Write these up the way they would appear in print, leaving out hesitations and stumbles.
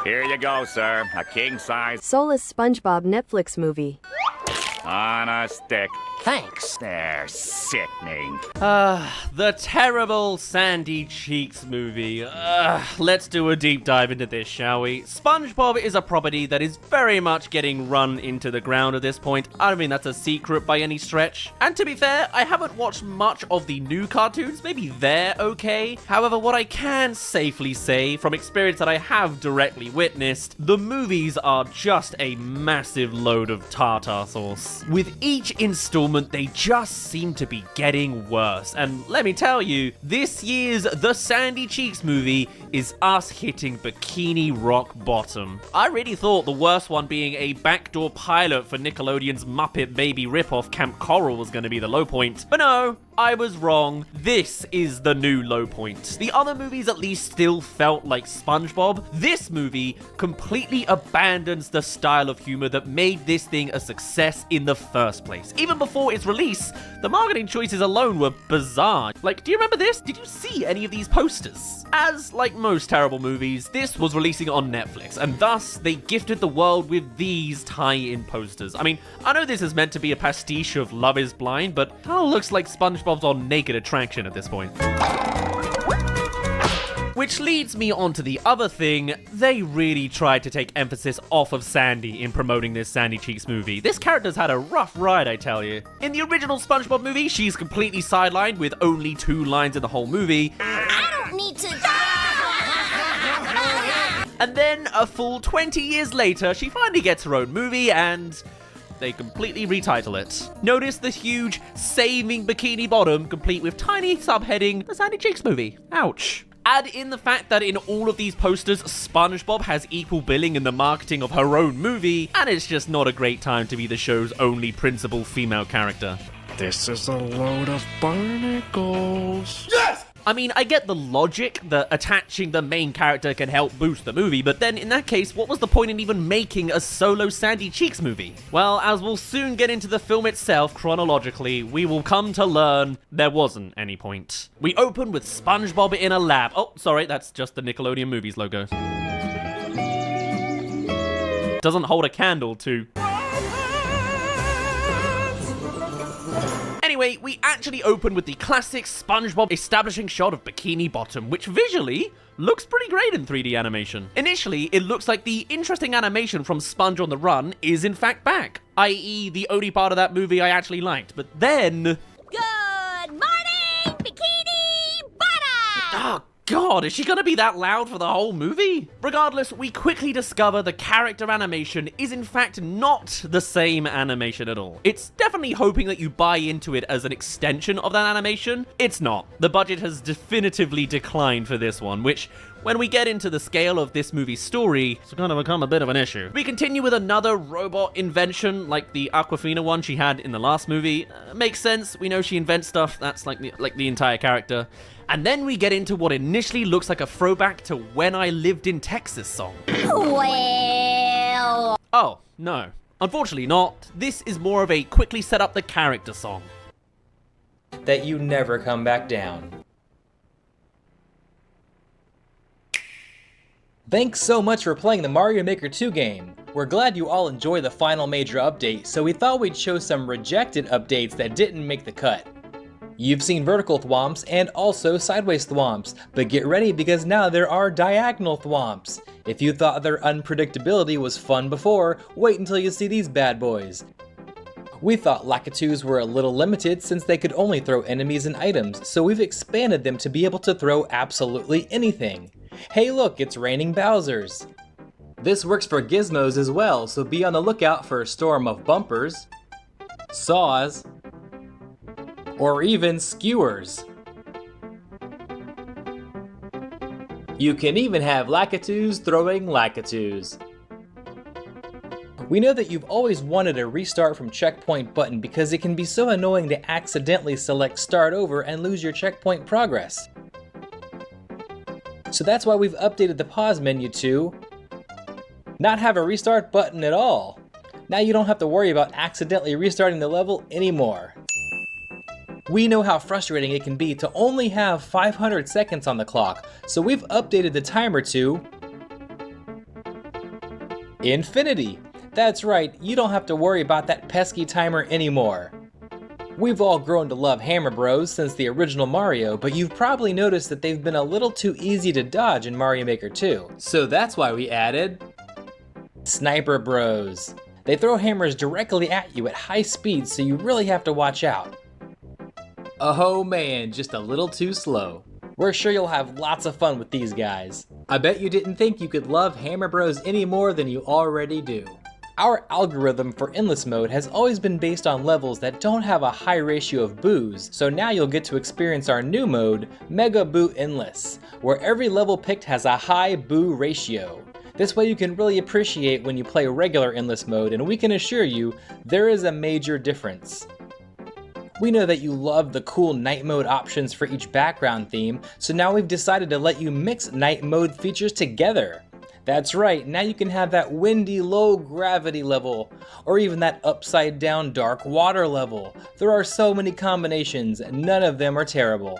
Here you go, sir. A king-size Soulless SpongeBob Netflix movie. on a stick. Thanks. They're sickening. The terrible Sandy Cheeks movie. Let's do a deep dive into this, shall we? SpongeBob is a property that is very much getting run into the ground at this point. I don't mean that's a secret by any stretch. And to be fair, I haven't watched much of the new cartoons. Maybe they're okay. However, what I can safely say, from experience that I have directly witnessed, the movies are just a massive load of tartar sauce. With each installment, they just seem to be getting worse. And let me tell you, this year's The Sandy Cheeks movie is us hitting bikini rock bottom. I really thought the worst one being a backdoor pilot for Nickelodeon's Muppet Baby ripoff Camp Coral was going to be the low point. But no, I was wrong. This is the new low point. The other movies at least still felt like SpongeBob. This movie completely abandons the style of humor that made this thing a success in the first place. Even before its release, the marketing choices alone were bizarre. Like, do you remember this? Did you see any of these posters? As like most terrible movies, this was releasing on Netflix, and thus they gifted the world with these tie-in posters. I mean, I know this is meant to be a pastiche of Love is Blind, but it kind of looks like SpongeBob's on Naked Attraction at this point. Which leads me on to the other thing. They really tried to take emphasis off of Sandy in promoting this Sandy Cheeks movie. This character's had a rough ride, I tell you. In the original SpongeBob movie, she's completely sidelined with only 2 lines in the whole movie. I don't need to. And then, a full 20 years later, she finally gets her own movie and they completely retitle it. Notice the huge saving bikini bottom, complete with tiny subheading, The Sandy Cheeks Movie. Ouch. Add in the fact that in all of these posters, SpongeBob has equal billing in the marketing of her own movie, and it's just not a great time to be the show's only principal female character. This is a load of barnacles. Yes! I mean, I get the logic that attaching the main character can help boost the movie, but then in that case, what was the point in even making a solo Sandy Cheeks movie? Well, as we'll soon get into the film itself chronologically, we will come to learn there wasn't any point. We open with SpongeBob in a lab. Oh, sorry, that's just the Nickelodeon Movies logo. Doesn't hold a candle to... Anyway, we actually open with the classic SpongeBob establishing shot of Bikini Bottom, which visually looks pretty great in 3D animation. Initially, it looks like the interesting animation from Sponge on the Run is in fact back, i.e. the only part of that movie I actually liked, but then... Good morning, Bikini Bottom! Oh God, is she gonna be that loud for the whole movie? Regardless, we quickly discover the character animation is in fact not the same animation at all. It's definitely hoping that you buy into it as an extension of that animation. It's not. The budget has definitively declined for this one, which, when we get into the scale of this movie's story, it's gonna become a bit of an issue. We continue with another robot invention, like the Aquafina one she had in the last movie. Makes sense, we know she invents stuff, that's like the entire character. And then we get into what initially looks like a throwback to When I Lived in Texas song. Well... Oh, no. Unfortunately not. This is more of a quickly set up the character song. That you never come back down. Thanks so much for playing the Mario Maker 2 game. We're glad you all enjoy the final major update, so we thought we'd show some rejected updates that didn't make the cut. You've seen vertical thwomps and also sideways thwomps, but get ready because now there are diagonal thwomps. If you thought their unpredictability was fun before, wait until you see these bad boys. We thought Lakitus were a little limited since they could only throw enemies and items, so we've expanded them to be able to throw absolutely anything. Hey look, it's raining Bowsers. This works for gizmos as well, so be on the lookout for a storm of bumpers, saws, or even skewers. You can even have Lakitus throwing Lakitus. We know that you've always wanted a restart from checkpoint button because it can be so annoying to accidentally select start over and lose your checkpoint progress. So that's why we've updated the pause menu to not have a restart button at all. Now you don't have to worry about accidentally restarting the level anymore. We know how frustrating it can be to only have 500 seconds on the clock, so we've updated the timer to Infinity. That's right, you don't have to worry about that pesky timer anymore. We've all grown to love Hammer Bros since the original Mario, but you've probably noticed that they've been a little too easy to dodge in Mario Maker 2. So that's why we added Sniper Bros. They throw hammers directly at you at high speed, so you really have to watch out. Oh man, just a little too slow. We're sure you'll have lots of fun with these guys. I bet you didn't think you could love Hammer Bros any more than you already do. Our algorithm for Endless Mode has always been based on levels that don't have a high ratio of boos, so now you'll get to experience our new mode, Mega Boo Endless, where every level picked has a high boo ratio. This way you can really appreciate when you play regular Endless Mode, and we can assure you, there is a major difference. We know that you love the cool night mode options for each background theme, so now we've decided to let you mix night mode features together. That's right, now you can have that windy low gravity level, or even that upside down dark water level. There are so many combinations, none of them are terrible.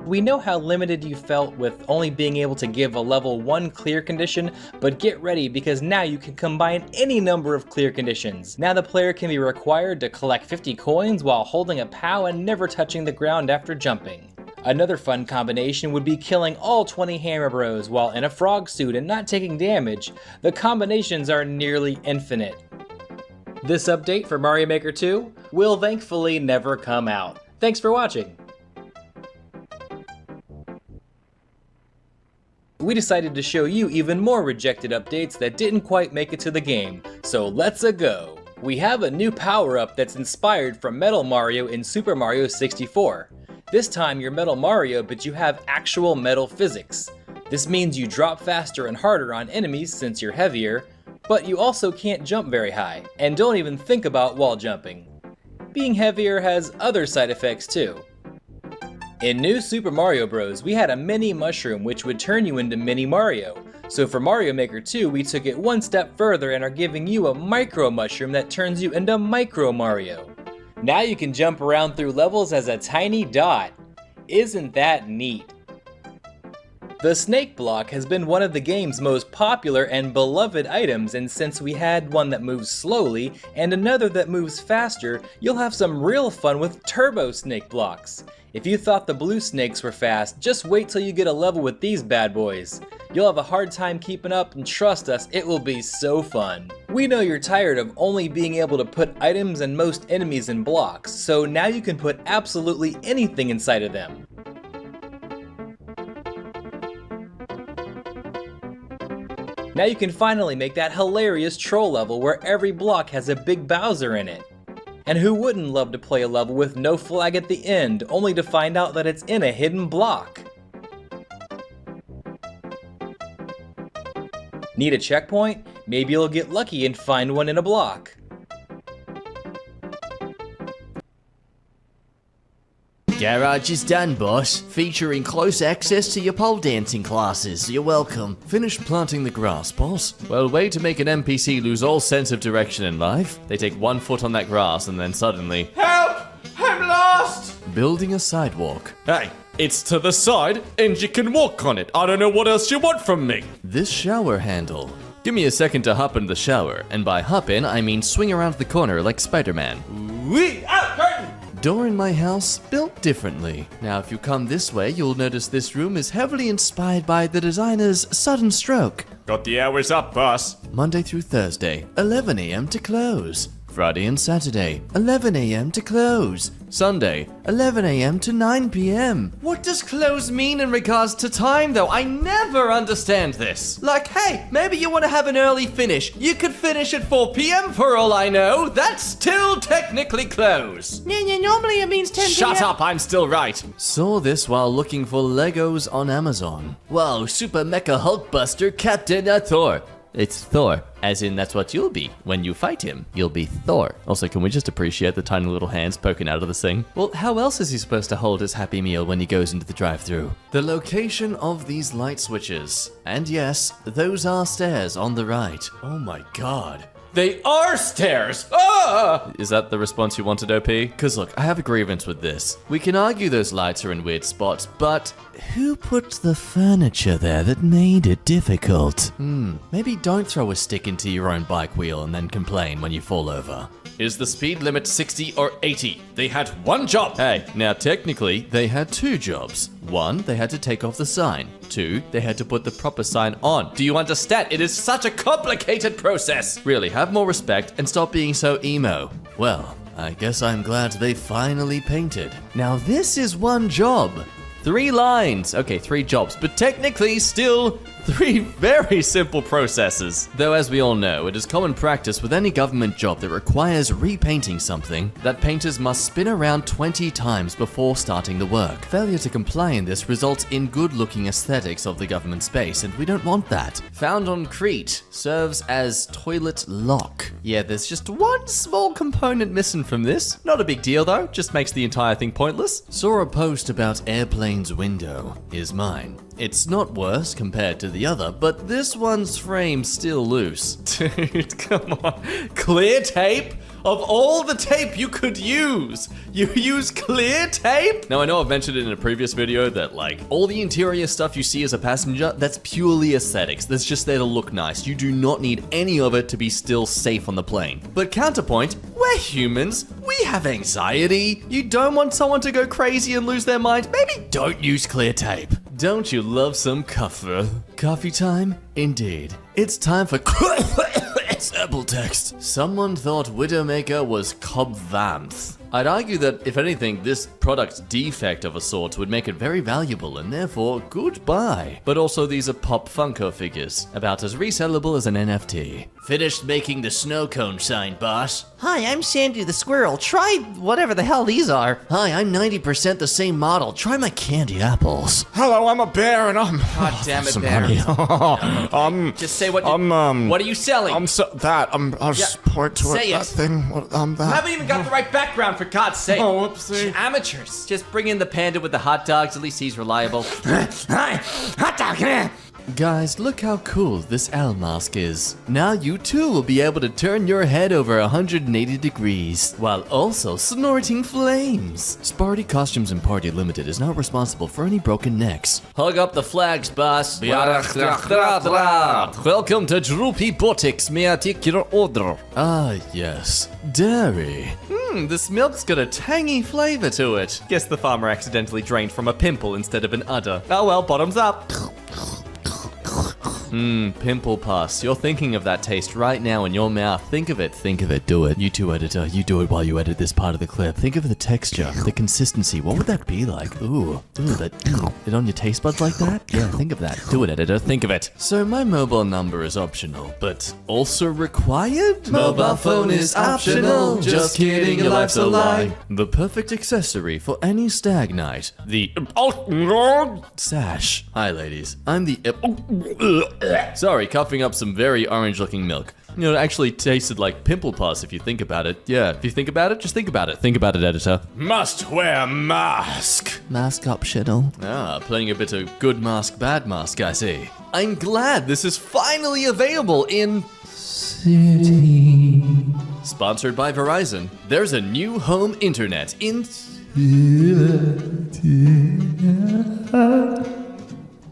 We know how limited you felt with only being able to give a level 1 clear condition, but get ready because now you can combine any number of clear conditions. Now the player can be required to collect 50 coins while holding a POW and never touching the ground after jumping. Another fun combination would be killing all 20 Hammer Bros while in a frog suit and not taking damage. The combinations are nearly infinite. This update for Mario Maker 2 will thankfully never come out. Thanks for watching. We decided to show you even more rejected updates that didn't quite make it to the game, so let's-a go. We have a new power-up that's inspired from Metal Mario in Super Mario 64. This time you're Metal Mario, but you have actual metal physics. This means you drop faster and harder on enemies since you're heavier, but you also can't jump very high, and don't even think about wall jumping. Being heavier has other side effects too. In New Super Mario Bros, we had a mini mushroom which would turn you into Mini Mario. So for Mario Maker 2, we took it one step further and are giving you a micro mushroom that turns you into Micro Mario. Now you can jump around through levels as a tiny dot. Isn't that neat? The snake block has been one of the game's most popular and beloved items, and since we had one that moves slowly and another that moves faster, you'll have some real fun with turbo snake blocks. If you thought the blue snakes were fast, just wait till you get a level with these bad boys. You'll have a hard time keeping up, and trust us, it will be so fun. We know you're tired of only being able to put items and most enemies in blocks, so now you can put absolutely anything inside of them. Now you can finally make that hilarious troll level where every block has a big Bowser in it. And who wouldn't love to play a level with no flag at the end, only to find out that it's in a hidden block? Need a checkpoint? Maybe you'll get lucky and find one in a block. Garage is done, boss. Featuring close access to your pole dancing classes. You're welcome. Finished planting the grass, boss? Well, way to make an NPC lose all sense of direction in life. They take 1 foot on that grass and then suddenly... Help! I'm lost! Building a sidewalk. Hey, it's to the side and you can walk on it. I don't know what else you want from me. This shower handle. Give me a second to hop in the shower, and by hop in, I mean swing around the corner like Spider-Man. Wee! Out, curtain! Door in my house built differently. Now if you come this way, you'll notice this room is heavily inspired by the designer's sudden stroke. Got the hours up, boss. Monday through Thursday, 11 a.m. to close. Friday and Saturday, 11 a.m. to close. Sunday, 11 a.m. to 9 p.m. What does close mean in regards to time, though? I never understand this. Like, hey, maybe you want to have an early finish. You could finish at 4 p.m. for all I know. That's still technically close. Normally it means 10 p.m. Shut up, I'm still right. Saw this while looking for Legos on Amazon. Whoa, Super Mecha Hulkbuster Captain Thor. It's Thor, as in that's what you'll be. When you fight him, you'll be Thor. Also, can we just appreciate the tiny little hands poking out of this thing? Well, how else is he supposed to hold his Happy Meal when he goes into the drive-thru? The location of these light switches. And yes, those are stairs on the right. Oh my god. They are stairs! Ah! Is that the response you wanted, OP? Because look, I have a grievance with this. We can argue those lights are in weird spots, but who put the furniture there that made it difficult? Maybe don't throw a stick into your own bike wheel and then complain when you fall over. Is the speed limit 60 or 80? They had one job! Hey, now technically, they had two jobs. One, they had to take off the sign. Two, they had to put the proper sign on. Do you understand? It is such a complicated process! Really, have more respect and stop being so emo. Well, I guess I'm glad they finally painted. Now this is one job. 3 lines. Okay, 3 jobs, but technically still 3 very simple processes. Though as we all know, it is common practice with any government job that requires repainting something that painters must spin around 20 times before starting the work. Failure to comply in this results in good-looking aesthetics of the government space, and we don't want that. Found on Crete, serves as toilet lock. Yeah, there's just one small component missing from this. Not a big deal though, just makes the entire thing pointless. Saw a post about airplane's window. Is mine. It's not worse compared to the other, but this one's frame's still loose. Dude, come on. Clear tape? Of all the tape you could use, you use clear tape? Now, I know I've mentioned it in a previous video that, like, all the interior stuff you see as a passenger, that's purely aesthetics. That's just there to look nice. You do not need any of it to be still safe on the plane. But counterpoint, we're humans. We have anxiety. You don't want someone to go crazy and lose their mind. Maybe don't use clear tape. Don't you love some coffee? Coffee time? Indeed. It's time for herbal text. Someone thought Widowmaker was Cobvanth. I'd argue that, if anything, this product's defect of a sort would make it very valuable and therefore goodbye. But also these are Pop Funko figures, about as resellable as an NFT. Finished making the snow cone sign, boss. Hi, I'm Sandy the squirrel. Try whatever the hell these are. Hi, I'm 90% the same model. Try my candy apples. Hello, I'm a bear and I'm... God damn it, Bear. Just say what what are you selling? I'll just point to Say that it. thing. I haven't even got the right background, for God's sake. Oh, whoopsie. Amateurs. Just bring in the panda with the hot dogs. At least he's reliable. Hi, hot dog, come here. Guys, look how cool this owl mask is. Now you too will be able to turn your head over 180 degrees, while also snorting flames. Sparty Costumes and Party Limited is not responsible for any broken necks. Hug up the flags, boss. Welcome to Droopy Botics. May I take your order? Ah, yes. Dairy. This milk's got a tangy flavor to it. Guess the farmer accidentally drained from a pimple instead of an udder. Oh well, bottoms up. Pimple pus. You're thinking of that taste right now in your mouth. Think of it, do it. You too, editor, you do it while you edit this part of the clip. Think of the texture, the consistency. What would that be like? Ooh, it on your taste buds like that? Yeah, think of that. Do it, editor, think of it. So my mobile number is optional, but also required? Mobile phone is optional. Just kidding, your life's a lie. The perfect accessory for any stag night. The sash. Hi, ladies. I'm the sorry, coughing up some very orange-looking milk. You know, it actually tasted like pimple pus if you think about it. Yeah, if you think about it, just think about it. Think about it, editor. Must wear mask. Mask optional. Ah, playing a bit of good mask, bad mask, I see. I'm glad this is finally available in... City. Sponsored by Verizon. There's a new home internet in...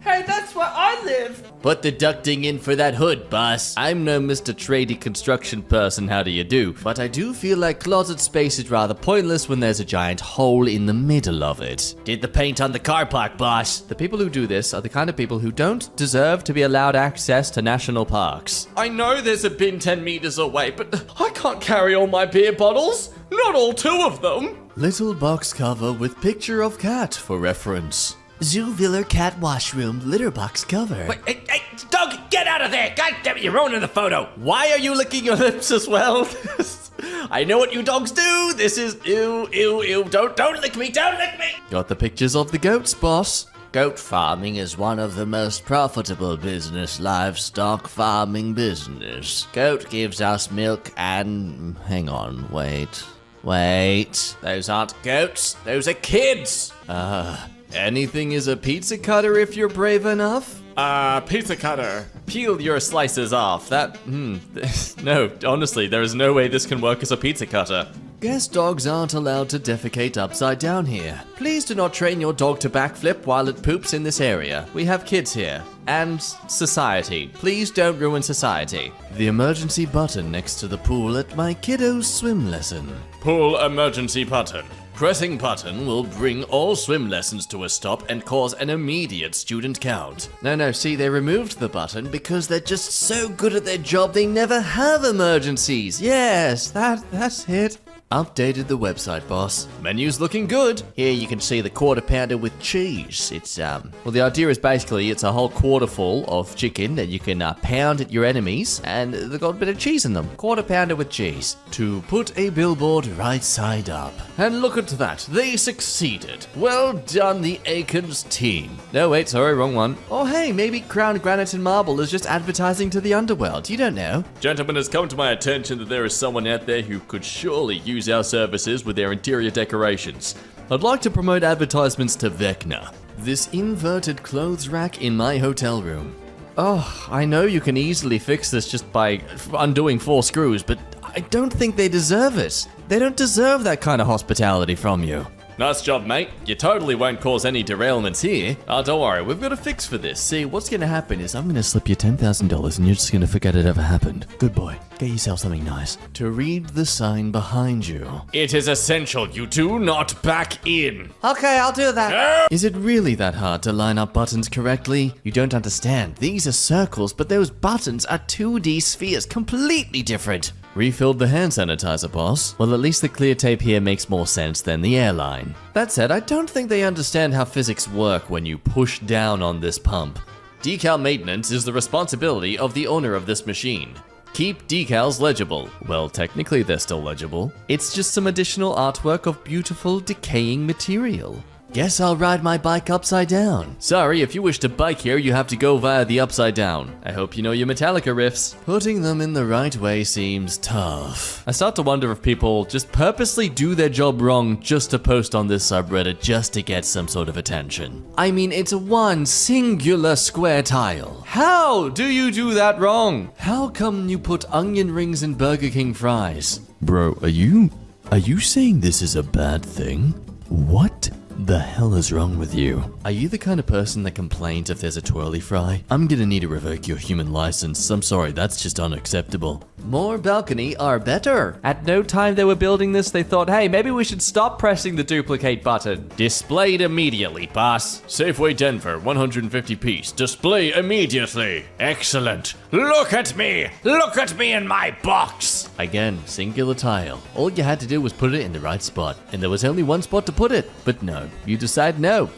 Hey, that's where I live. Put the ducting in for that hood, boss. I'm no Mr. Trady construction person, how do you do? But I do feel like closet space is rather pointless when there's a giant hole in the middle of it. Did the paint on the car park, boss. The people who do this are the kind of people who don't deserve to be allowed access to national parks. I know there's a bin 10 meters away, but I can't carry all my beer bottles. Not all 2 of them. Little box cover with picture of cat for reference. Zooviller cat washroom litter box cover. Wait, hey, dog, get out of there. God damn it, you're ruining the photo. Why are you licking your lips as well? I know what you dogs do. This is ew. Don't lick me. Got the pictures of the goats, boss. Goat farming is one of the most profitable business, livestock farming business. Goat gives us milk and... hang on, wait. Those aren't goats. Those are kids. Anything is a pizza cutter if you're brave enough. Pizza cutter. Peel your slices off. No, honestly, there is no way this can work as a pizza cutter. Guest dogs aren't allowed to defecate upside down here. Please do not train your dog to backflip while it poops in this area. We have kids here. And society. Please don't ruin society. The emergency button next to the pool at my kiddo's swim lesson. Pull emergency button. Pressing button will bring all swim lessons to a stop and cause an immediate student count. No, see, they removed the button because they're just so good at their job they never have emergencies. Yes, that's it. Updated the website, boss. Menu's looking good. Here you can see the quarter pounder with cheese. It's, Well, the idea is basically it's a whole quarter full of chicken that you can pound at your enemies, and they've got a bit of cheese in them. quarter pounder with cheese. To put a billboard right side up. And look at that, they succeeded. Well done, the Akins team. No, wait, sorry, wrong one. Oh hey, maybe Crown Granite and Marble is just advertising to the underworld. You don't know. Gentlemen, it's come to my attention that there is someone out there who could surely use our services with their interior decorations. I'd like to promote advertisements to Vecna. This inverted clothes rack in my hotel room. Oh, I know you can easily fix this just by undoing 4 screws, but I don't think they deserve it. They don't deserve that kind of hospitality from you. Nice job, mate. You totally won't cause any derailments here. Oh, don't worry, we've got a fix for this. See, what's gonna happen is I'm gonna slip you $10,000 and you're just gonna forget it ever happened. Good boy. Get yourself something nice. To read the sign behind you. It is essential you do not back in. Okay, I'll do that. Is it really that hard to line up buttons correctly? You don't understand. These are circles, but those buttons are 2D spheres, completely different. Refilled the hand sanitizer, boss. Well, at least the clear tape here makes more sense than the airline. That said, I don't think they understand how physics work when you push down on this pump. Decal maintenance is the responsibility of the owner of this machine. Keep decals legible. Well, technically they're still legible. It's just some additional artwork of beautiful, decaying material. Guess I'll ride my bike upside down. Sorry, if you wish to bike here, you have to go via the upside down. I hope you know your Metallica riffs. Putting them in the right way seems tough. I start to wonder if people just purposely do their job wrong just to post on this subreddit just to get some sort of attention. I mean, it's one singular square tile. How do you do that wrong? How come you put onion rings in Burger King fries? Bro, are you saying this is a bad thing? What the hell is wrong with you? Are you the kind of person that complains if there's a twirly fry? I'm gonna need to revoke your human license. I'm sorry, that's just unacceptable. More balcony are better. At no time they were building this, they thought, hey, maybe we should stop pressing the duplicate button. Displayed immediately, boss. Safeway Denver, 150 piece. Display immediately. Excellent. Look at me! Look at me in my box! Again, singular tile. All you had to do was put it in the right spot, and there was only one spot to put it. But no, you decide no.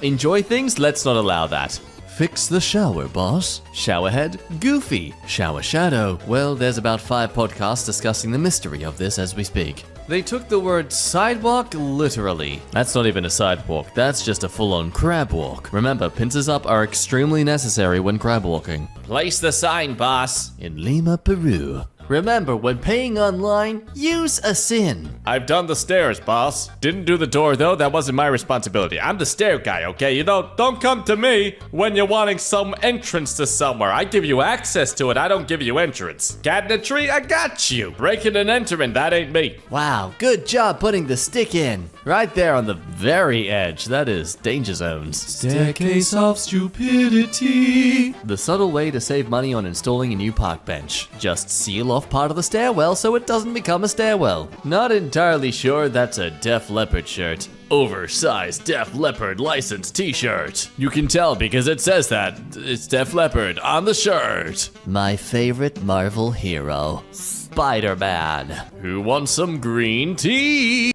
Enjoy things? Let's not allow that. Fix the shower, boss. Showerhead? Goofy. Shower shadow. Well, there's about 5 podcasts discussing the mystery of this as we speak. They took the word sidewalk literally. That's not even a sidewalk, that's just a full-on crab walk. Remember, pincers up are extremely necessary when crab walking. Place the sign, boss. In Lima, Peru. Remember, when paying online, use a SIN. I've done the stairs, boss. Didn't do the door, though. That wasn't my responsibility. I'm the stair guy, okay? You know, don't come to me when you're wanting some entrance to somewhere. I give you access to it. I don't give you entrance. Cat in a tree? I got you. Breaking and entering, that ain't me. Wow, good job putting the stick in. Right there on the very edge. That is danger zones. Staircase of stupidity. The subtle way to save money on installing a new park bench. Just seal off part of the stairwell so it doesn't become a stairwell. Not entirely sure that's a Def Leppard shirt. Oversized Def Leppard licensed t-shirt. You can tell because it says that. It's Def Leppard on the shirt. My favorite Marvel hero, Spider-Man. Who wants some green tea?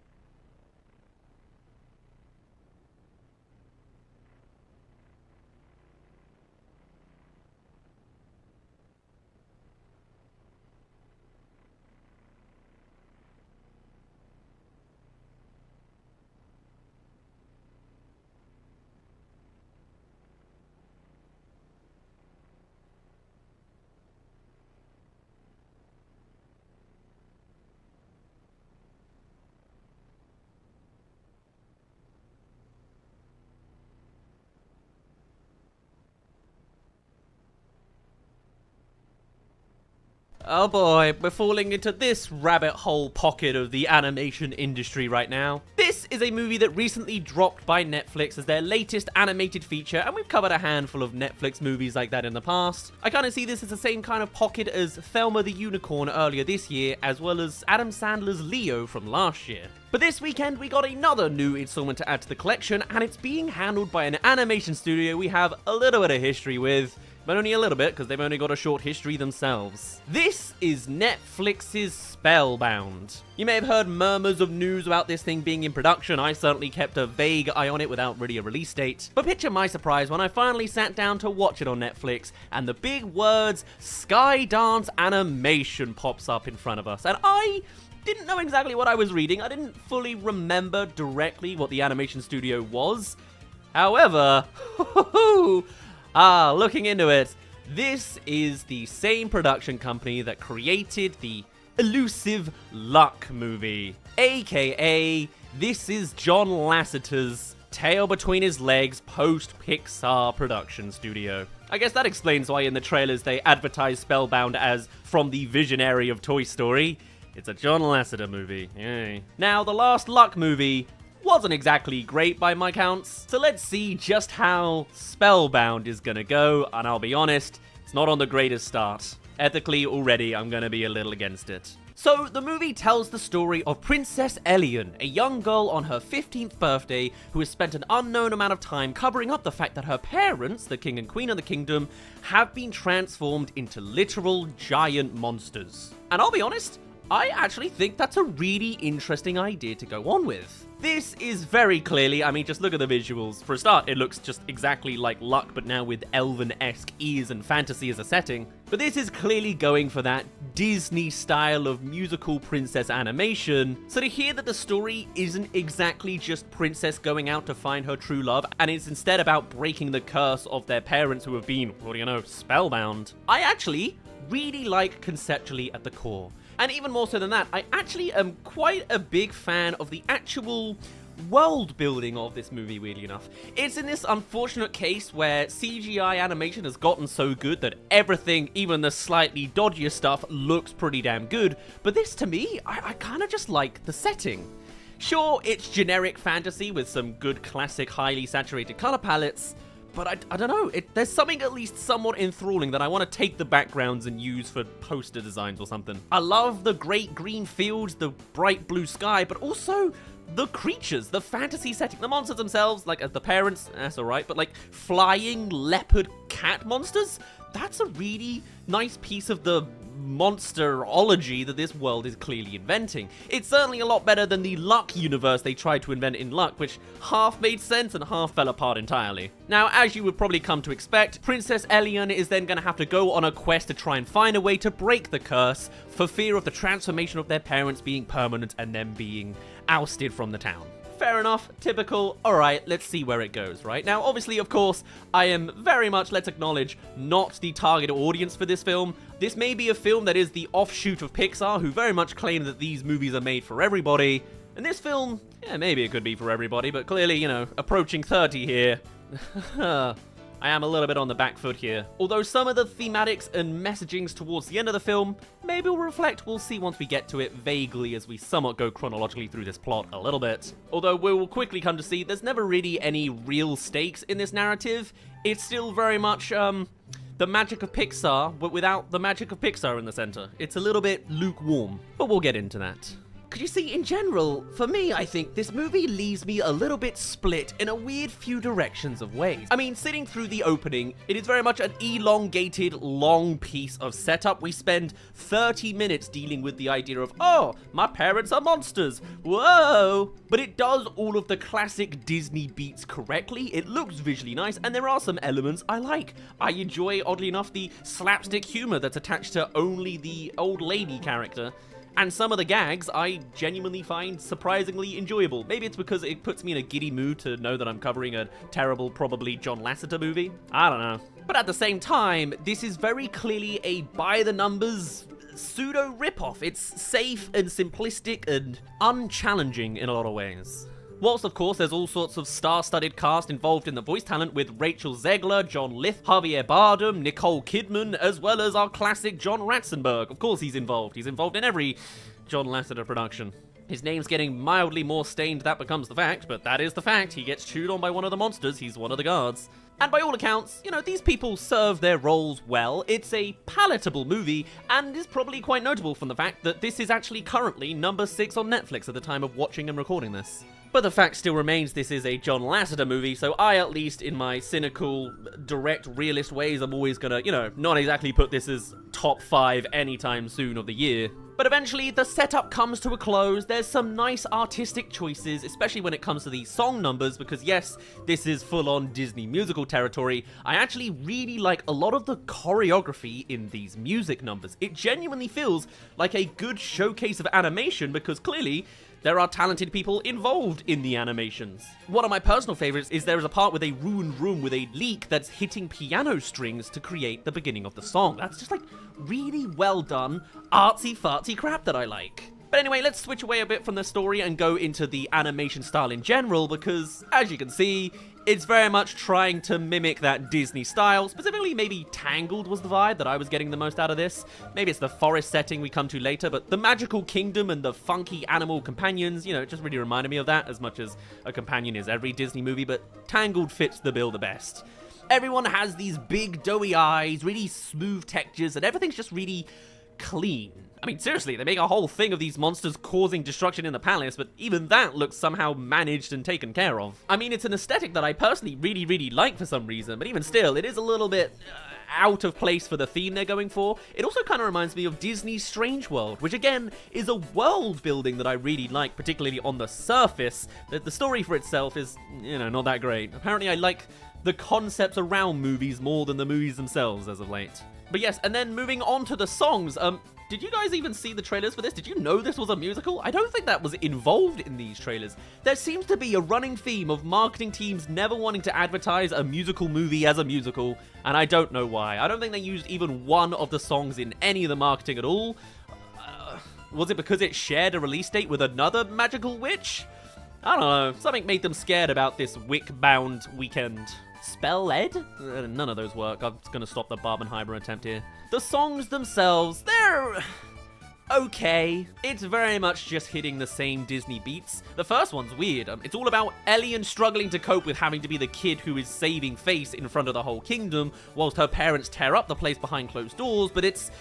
Oh boy, we're falling into this rabbit hole pocket of the animation industry right now. This is a movie that recently dropped by Netflix as their latest animated feature, and we've covered a handful of Netflix movies like that in the past. I kind of see this as the same kind of pocket as Thelma the Unicorn earlier this year, as well as Adam Sandler's Leo from last year. But this weekend, we got another new installment to add to the collection, and it's being handled by an animation studio we have a little bit of history with. But only a little bit, because they've only got a short history themselves. This is Netflix's Spellbound. You may have heard murmurs of news about this thing being in production. I certainly kept a vague eye on it without really a release date. But picture my surprise when I finally sat down to watch it on Netflix, and the big words, Skydance Animation, pops up in front of us. And I didn't know exactly what I was reading. I didn't fully remember directly what the animation studio was. However, looking into it, this is the same production company that created the elusive Luck movie. AKA, this is John Lasseter's tail between his legs post-Pixar production studio. I guess that explains why in the trailers they advertise Spellbound as from the visionary of Toy Story. It's a John Lasseter movie. Yay. Now, the last Luck movie wasn't exactly great by my counts, so let's see just how Spellbound is gonna go, and I'll be honest, it's not on the greatest start. Ethically, already, I'm gonna be a little against it. So, the movie tells the story of Princess Elian, a young girl on her 15th birthday who has spent an unknown amount of time covering up the fact that her parents, the king and queen of the kingdom, have been transformed into literal giant monsters. And I'll be honest, I actually think that's a really interesting idea to go on with. This is very clearly, I mean, just look at the visuals. For a start, it looks just exactly like Luck, but now with elven-esque ears and fantasy as a setting. But this is clearly going for that Disney style of musical princess animation. So to hear that the story isn't exactly just princess going out to find her true love, and it's instead about breaking the curse of their parents who have been, what do you know, spellbound, I actually really like conceptually at the core. And even more so than that, I actually am quite a big fan of the actual world building of this movie, weirdly enough. It's in this unfortunate case where CGI animation has gotten so good that everything, even the slightly dodgier stuff, looks pretty damn good. But this, to me, I kind of just like the setting. Sure, it's generic fantasy with some good classic highly saturated color palettes, but I don't know, there's something at least somewhat enthralling that I want to take the backgrounds and use for poster designs or something. I love the great green fields, the bright blue sky, but also the creatures, the fantasy setting, the monsters themselves, like the parents, that's alright, but like flying leopard cat monsters, that's a really nice piece of the monsterology that this world is clearly inventing. It's certainly a lot better than the Luck universe they tried to invent in Luck, which half made sense and half fell apart entirely. Now, as you would probably come to expect, Princess Elian is then going to have to go on a quest to try and find a way to break the curse for fear of the transformation of their parents being permanent and them being ousted from the town. Fair enough, typical, alright, let's see where it goes, right? Now, obviously, of course, I am very much, let's acknowledge, not the target audience for this film. This may be a film that is the offshoot of Pixar, who very much claim that these movies are made for everybody. And this film, yeah, maybe it could be for everybody, but clearly, you know, approaching 30 here. I am a little bit on the back foot here. Although some of the thematics and messagings towards the end of the film maybe will reflect, we'll see once we get to it vaguely as we somewhat go chronologically through this plot a little bit. Although we will quickly come to see there's never really any real stakes in this narrative. It's still very much, the magic of Pixar, but without the magic of Pixar in the center. It's a little bit lukewarm, but we'll get into that. Because you see, in general, for me, I think this movie leaves me a little bit split in a weird few directions of ways. I mean, sitting through the opening, it is very much an elongated, long piece of setup. We spend 30 minutes dealing with the idea of, oh, my parents are monsters, whoa! But it does all of the classic Disney beats correctly, it looks visually nice, and there are some elements I like. I enjoy, oddly enough, the slapstick humor that's attached to only the old lady character. And some of the gags I genuinely find surprisingly enjoyable. Maybe it's because it puts me in a giddy mood to know that I'm covering a terrible, probably John Lasseter movie. I don't know. But at the same time, this is very clearly a by-the-numbers pseudo ripoff. It's safe and simplistic and unchallenging in a lot of ways. Whilst, of course, there's all sorts of star-studded cast involved in the voice talent with Rachel Zegler, John Lith, Javier Bardem, Nicole Kidman, as well as our classic John Ratzenberg. Of course he's involved. He's involved in every John Lasseter production. His name's getting mildly more stained, that becomes the fact, but that is the fact. He gets chewed on by one of the monsters, he's one of the guards. And by all accounts, you know, these people serve their roles well. It's a palatable movie, and is probably quite notable from the fact that this is actually currently number 6 on Netflix at the time of watching and recording this. But the fact still remains this is a John Lasseter movie, so I, at least in my cynical, direct, realist ways, I'm always gonna, you know, not exactly put this as top 5 anytime soon of the year. But eventually, the setup comes to a close. There's some nice artistic choices, especially when it comes to these song numbers, because yes, this is full-on Disney musical territory. I actually really like a lot of the choreography in these music numbers. It genuinely feels like a good showcase of animation, because clearly, there are talented people involved in the animations. One of my personal favorites is there is a part with a ruined room with a leak that's hitting piano strings to create the beginning of the song. That's just like really well done, artsy-fartsy crap that I like. But anyway, let's switch away a bit from the story and go into the animation style in general, because as you can see, it's very much trying to mimic that Disney style. Specifically, maybe Tangled was the vibe that I was getting the most out of this. Maybe it's the forest setting we come to later, but the magical kingdom and the funky animal companions, you know, it just really reminded me of that, as much as a companion is every Disney movie, but Tangled fits the bill the best. Everyone has these big doughy eyes, really smooth textures, and everything's just really clean. I mean, seriously, they make a whole thing of these monsters causing destruction in the palace, but even that looks somehow managed and taken care of. I mean, it's an aesthetic that I personally really like for some reason, but even still, it is a little bit out of place for the theme they're going for. It also kind of reminds me of Disney's Strange World, which again, is a world building that I really like, particularly on the surface. The story for itself is, you know, not that great. Apparently, I like the concepts around movies more than the movies themselves as of late. But yes, and then moving on to the songs, did you guys even see the trailers for this? Did you know this was a musical? I don't think that was involved in these trailers. There seems to be a running theme of marketing teams never wanting to advertise a musical movie as a musical, and I don't know why. I don't think they used even one of the songs in any of the marketing at all. Was it because it shared a release date with another magical witch? I don't know. Something made them scared about this wick-bound weekend. Spell-led? None of those work. I'm just gonna stop the Barbenheimer attempt here. The songs themselves, they're okay. It's very much just hitting the same Disney beats. The first one's weird. It's all about Ellen struggling to cope with having to be the kid who is saving face in front of the whole kingdom, whilst her parents tear up the place behind closed doors, but it's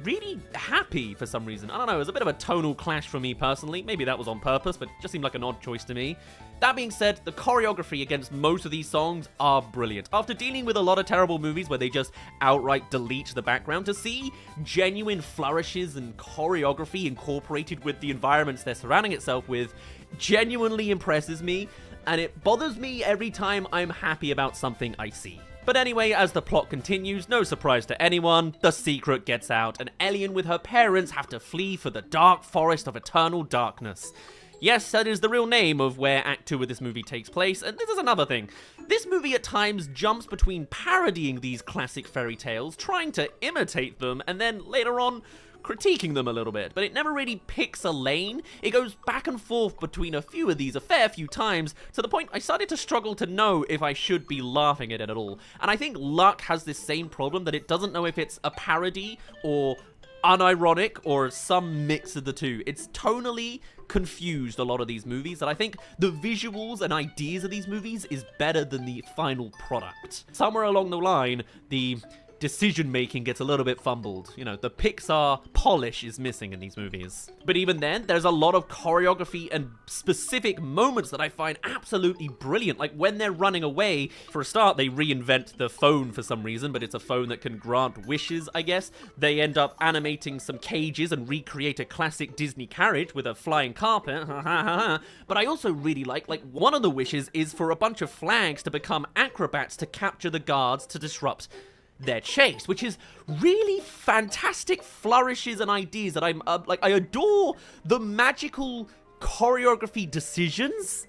really happy for some reason. I don't know, it was a bit of a tonal clash for me personally. Maybe that was on purpose, but it just seemed like an odd choice to me. That being said, the choreography against most of these songs are brilliant. After dealing with a lot of terrible movies where they just outright delete the background, to see genuine flourishes and choreography incorporated with the environments they're surrounding itself with genuinely impresses me, and it bothers me every time I'm happy about something I see. But anyway, as the plot continues, no surprise to anyone, the secret gets out, and Elian with her parents have to flee for the dark forest of eternal darkness. Yes, that is the real name of where Act 2 of this movie takes place, and this is another thing. This movie at times jumps between parodying these classic fairy tales, trying to imitate them, and then later on, critiquing them a little bit, but it never really picks a lane. It goes back and forth between a few of these a fair few times, to the point I started to struggle to know if I should be laughing at it at all. And I think Luck has this same problem, that it doesn't know if it's a parody or unironic or some mix of the two. It's tonally confused, a lot of these movies, that I think the visuals and ideas of these movies is better than the final product. Somewhere along the line, the decision-making gets a little bit fumbled. You know, the Pixar polish is missing in these movies. But even then, there's a lot of choreography and specific moments that I find absolutely brilliant. Like when they're running away, for a start, they reinvent the phone for some reason, but it's a phone that can grant wishes, I guess. They end up animating some cages and recreate a classic Disney carriage with a flying carpet. But I also really like one of the wishes is for a bunch of flags to become acrobats to capture the guards to disrupt their chase, which is really fantastic flourishes and ideas that I'm I adore the magical choreography decisions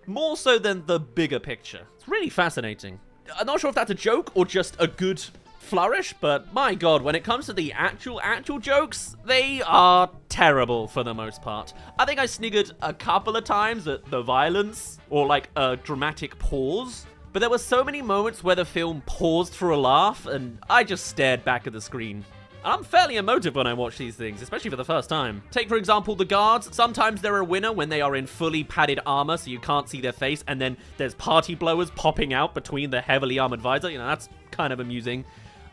more so than the bigger picture. It's really fascinating. I'm not sure if that's a joke or just a good flourish, but my god, when it comes to the actual jokes, they are terrible for the most part. I think I sniggered a couple of times at the violence, or like a dramatic pause, but there were so many moments where the film paused for a laugh, and I just stared back at the screen. I'm fairly emotive when I watch these things, especially for the first time. Take, for example, the guards. Sometimes they're a winner when they are in fully padded armor, so you can't see their face, and then there's party blowers popping out between the heavily armored visor. You know, that's kind of amusing.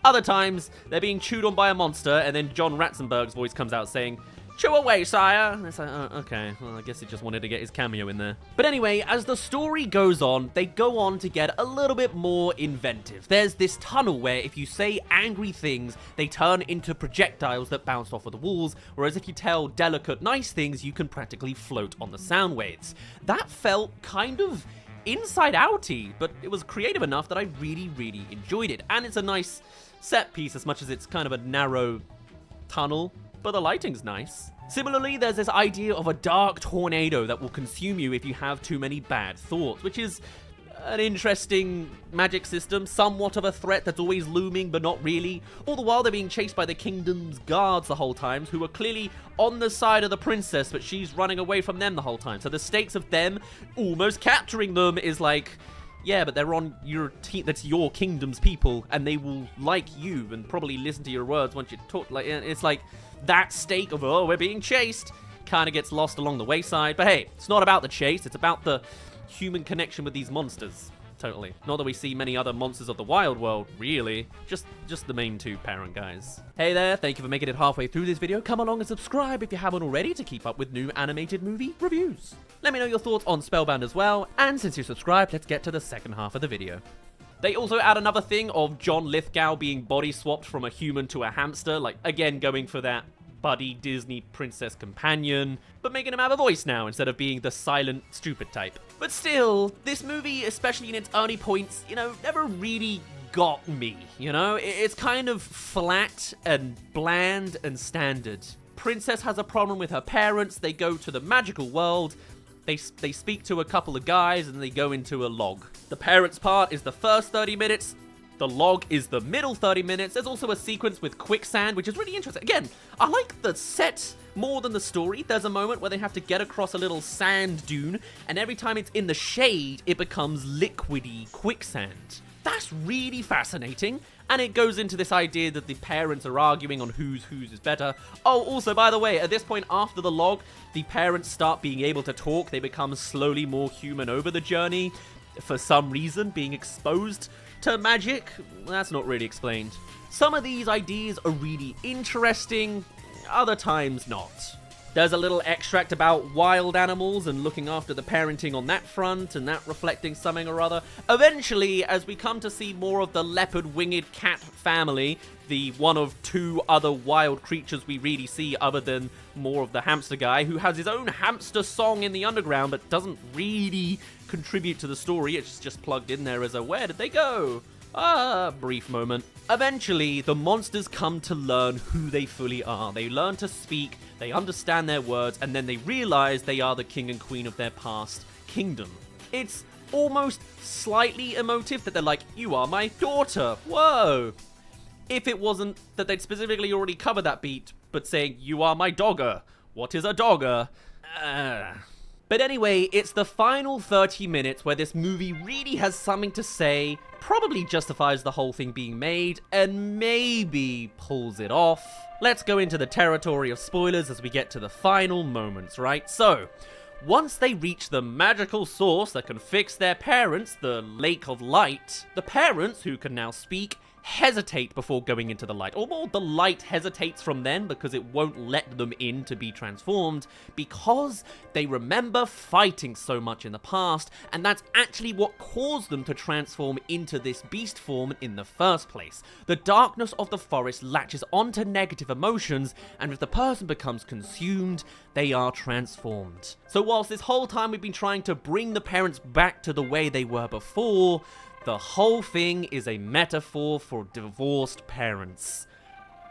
Other times, they're being chewed on by a monster, and then John Ratzenberg's voice comes out saying, "Chew away, sire." And it's like, oh, okay, well, I guess he just wanted to get his cameo in there. But anyway, as the story goes on, they go on to get a little bit more inventive. There's this tunnel where if you say angry things, they turn into projectiles that bounce off of the walls, whereas if you tell delicate, nice things, you can practically float on the sound waves. That felt kind of inside-outy, but it was creative enough that I really, really enjoyed it. And it's a nice set piece as much as it's kind of a narrow tunnel, but the lighting's nice. Similarly, there's this idea of a dark tornado that will consume you if you have too many bad thoughts, which is an interesting magic system, somewhat of a threat that's always looming, but not really. All the while, they're being chased by the kingdom's guards the whole time, who are clearly on the side of the princess, but she's running away from them the whole time. So the stakes of them almost capturing them is like, yeah, but they're on your team. That's your kingdom's people, and they will like you and probably listen to your words once you talk. Like, it's like that stake of, oh, we're being chased, kind of gets lost along the wayside. But hey, it's not about the chase. It's about the human connection with these monsters. Totally. Not that we see many other monsters of the wild world, really. Just the main two parent guys. Hey there, thank you for making it halfway through this video. Come along and subscribe if you haven't already to keep up with new animated movie reviews. Let me know your thoughts on Spellbound as well, and since you subscribed, let's get to the second half of the video. They also add another thing of John Lithgow being body swapped from a human to a hamster, like, again, going for that buddy Disney princess companion, but making him have a voice now instead of being the silent, stupid type. But still, this movie, especially in its early points, you know, never really got me, you know? It's kind of flat and bland and standard. Princess has a problem with her parents, they go to the magical world, they speak to a couple of guys, and they go into a log. The parents part is the first 30 minutes, the log is the middle 30 minutes. There's also a sequence with quicksand, which is really interesting. Again, I like the set more than the story. There's a moment where they have to get across a little sand dune, and every time it's in the shade, it becomes liquidy quicksand. That's really fascinating, and it goes into this idea that the parents are arguing on whose is better. Oh, also, by the way, at this point after the log, the parents start being able to talk. They become slowly more human over the journey. For some reason, being exposed to magic, that's not really explained. Some of these ideas are really interesting, other times not. There's a little extract about wild animals and looking after the parenting on that front, and that reflecting something or other. Eventually, as we come to see more of the leopard-winged cat family, the one of two other wild creatures we really see other than more of the hamster guy, who has his own hamster song in the underground but doesn't really contribute to the story. It's just plugged in there as a, where did they go? Brief moment. Eventually, the monsters come to learn who they fully are. They learn to speak, they understand their words, and then they realize they are the king and queen of their past kingdom. It's almost slightly emotive that they're like, you are my daughter, whoa. If it wasn't that they'd specifically already covered that beat, but saying, you are my dogger. What is a dogger? But anyway, it's the final 30 minutes where this movie really has something to say, probably justifies the whole thing being made, and maybe pulls it off. Let's go into the territory of spoilers as we get to the final moments, right? So, once they reach the magical source that can fix their parents, the Lake of Light, the parents, who can now speak, hesitate before going into the light. Or more, the light hesitates from them because it won't let them in to be transformed, because they remember fighting so much in the past, and that's actually what caused them to transform into this beast form in the first place. The darkness of the forest latches onto negative emotions, and if the person becomes consumed, they are transformed. So whilst this whole time we've been trying to bring the parents back to the way they were before, the whole thing is a metaphor for divorced parents.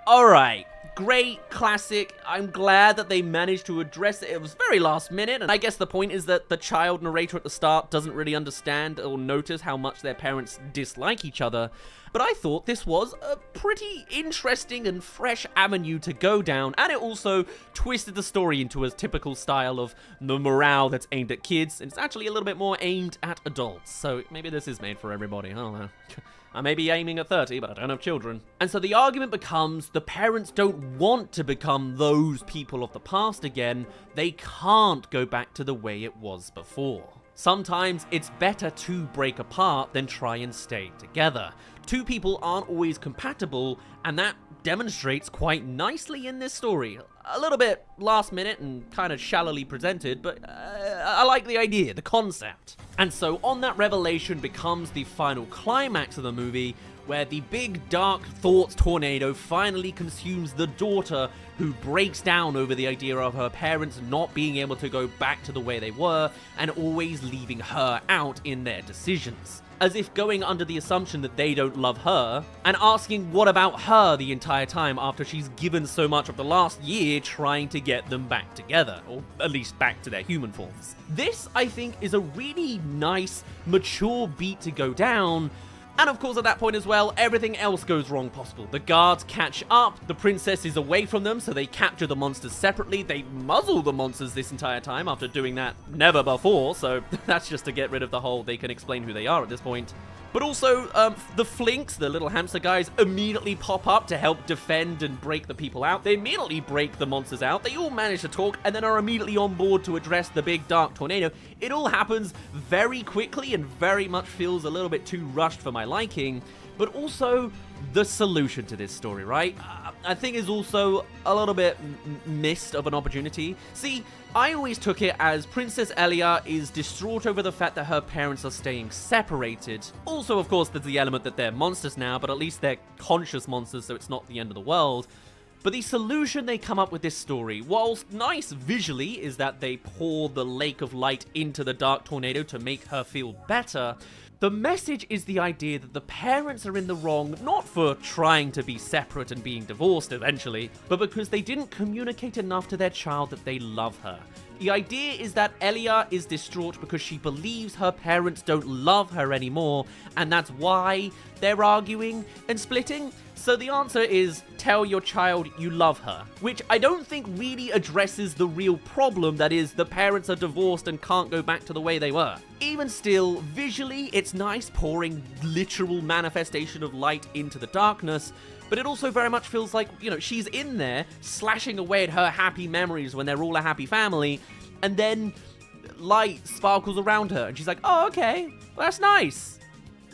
Alright, great, classic. I'm glad that they managed to address it. It was very last minute, and I guess the point is that the child narrator at the start doesn't really understand or notice how much their parents dislike each other. but I thought this was a pretty interesting and fresh avenue to go down, and it also twisted the story into a typical style of the morale that's aimed at kids, and it's actually a little bit more aimed at adults, so maybe this is made for everybody, I don't know. I may be aiming at 30, but I don't have children. And so the argument becomes the parents don't want to become those people of the past again. They can't go back to the way it was before. Sometimes it's better to break apart than try and stay together. Two people aren't always compatible, and that demonstrates quite nicely in this story. A little bit last minute and kind of shallowly presented, but I like the idea, the concept. And so on that revelation becomes the final climax of the movie, where the big dark thoughts tornado finally consumes the daughter, who breaks down over the idea of her parents not being able to go back to the way they were and always leaving her out in their decisions. As if going under the assumption that they don't love her, and asking what about her the entire time after she's given so much of the last year trying to get them back together, or at least back to their human forms. This, I think, is a really nice, mature beat to go down. And of course at that point as well, everything else goes wrong possible. The guards catch up, the princess is away from them, so they capture the monsters separately. They muzzle the monsters this entire time after doing that never before, so that's just to get rid of the whole they can explain who they are at this point. But also, the Flinks, the little hamster guys, immediately pop up to help defend and break the people out. They immediately break the monsters out. They all manage to talk and then are immediately on board to address the big dark tornado. It all happens very quickly and very much feels a little bit too rushed for my liking. But also, the solution to this story, right? I think is also a little bit missed of an opportunity. See, I always took it as Princess Elia is distraught over the fact that her parents are staying separated. Also, of course, there's the element that they're monsters now, but at least they're conscious monsters, so it's not the end of the world. But the solution they come up with this story, whilst nice visually, is that they pour the lake of light into the dark tornado to make her feel better. The message is the idea that the parents are in the wrong, not for trying to be separate and being divorced eventually, but because they didn't communicate enough to their child that they love her. The idea is that Elia is distraught because she believes her parents don't love her anymore, and that's why they're arguing and splitting. So the answer is, tell your child you love her, which I don't think really addresses the real problem, that is, the parents are divorced and can't go back to the way they were. Even still, visually, it's nice pouring literal manifestation of light into the darkness, but it also very much feels like, you know, she's in there slashing away at her happy memories when they're all a happy family, and then light sparkles around her, and she's like, oh, okay, well, that's nice.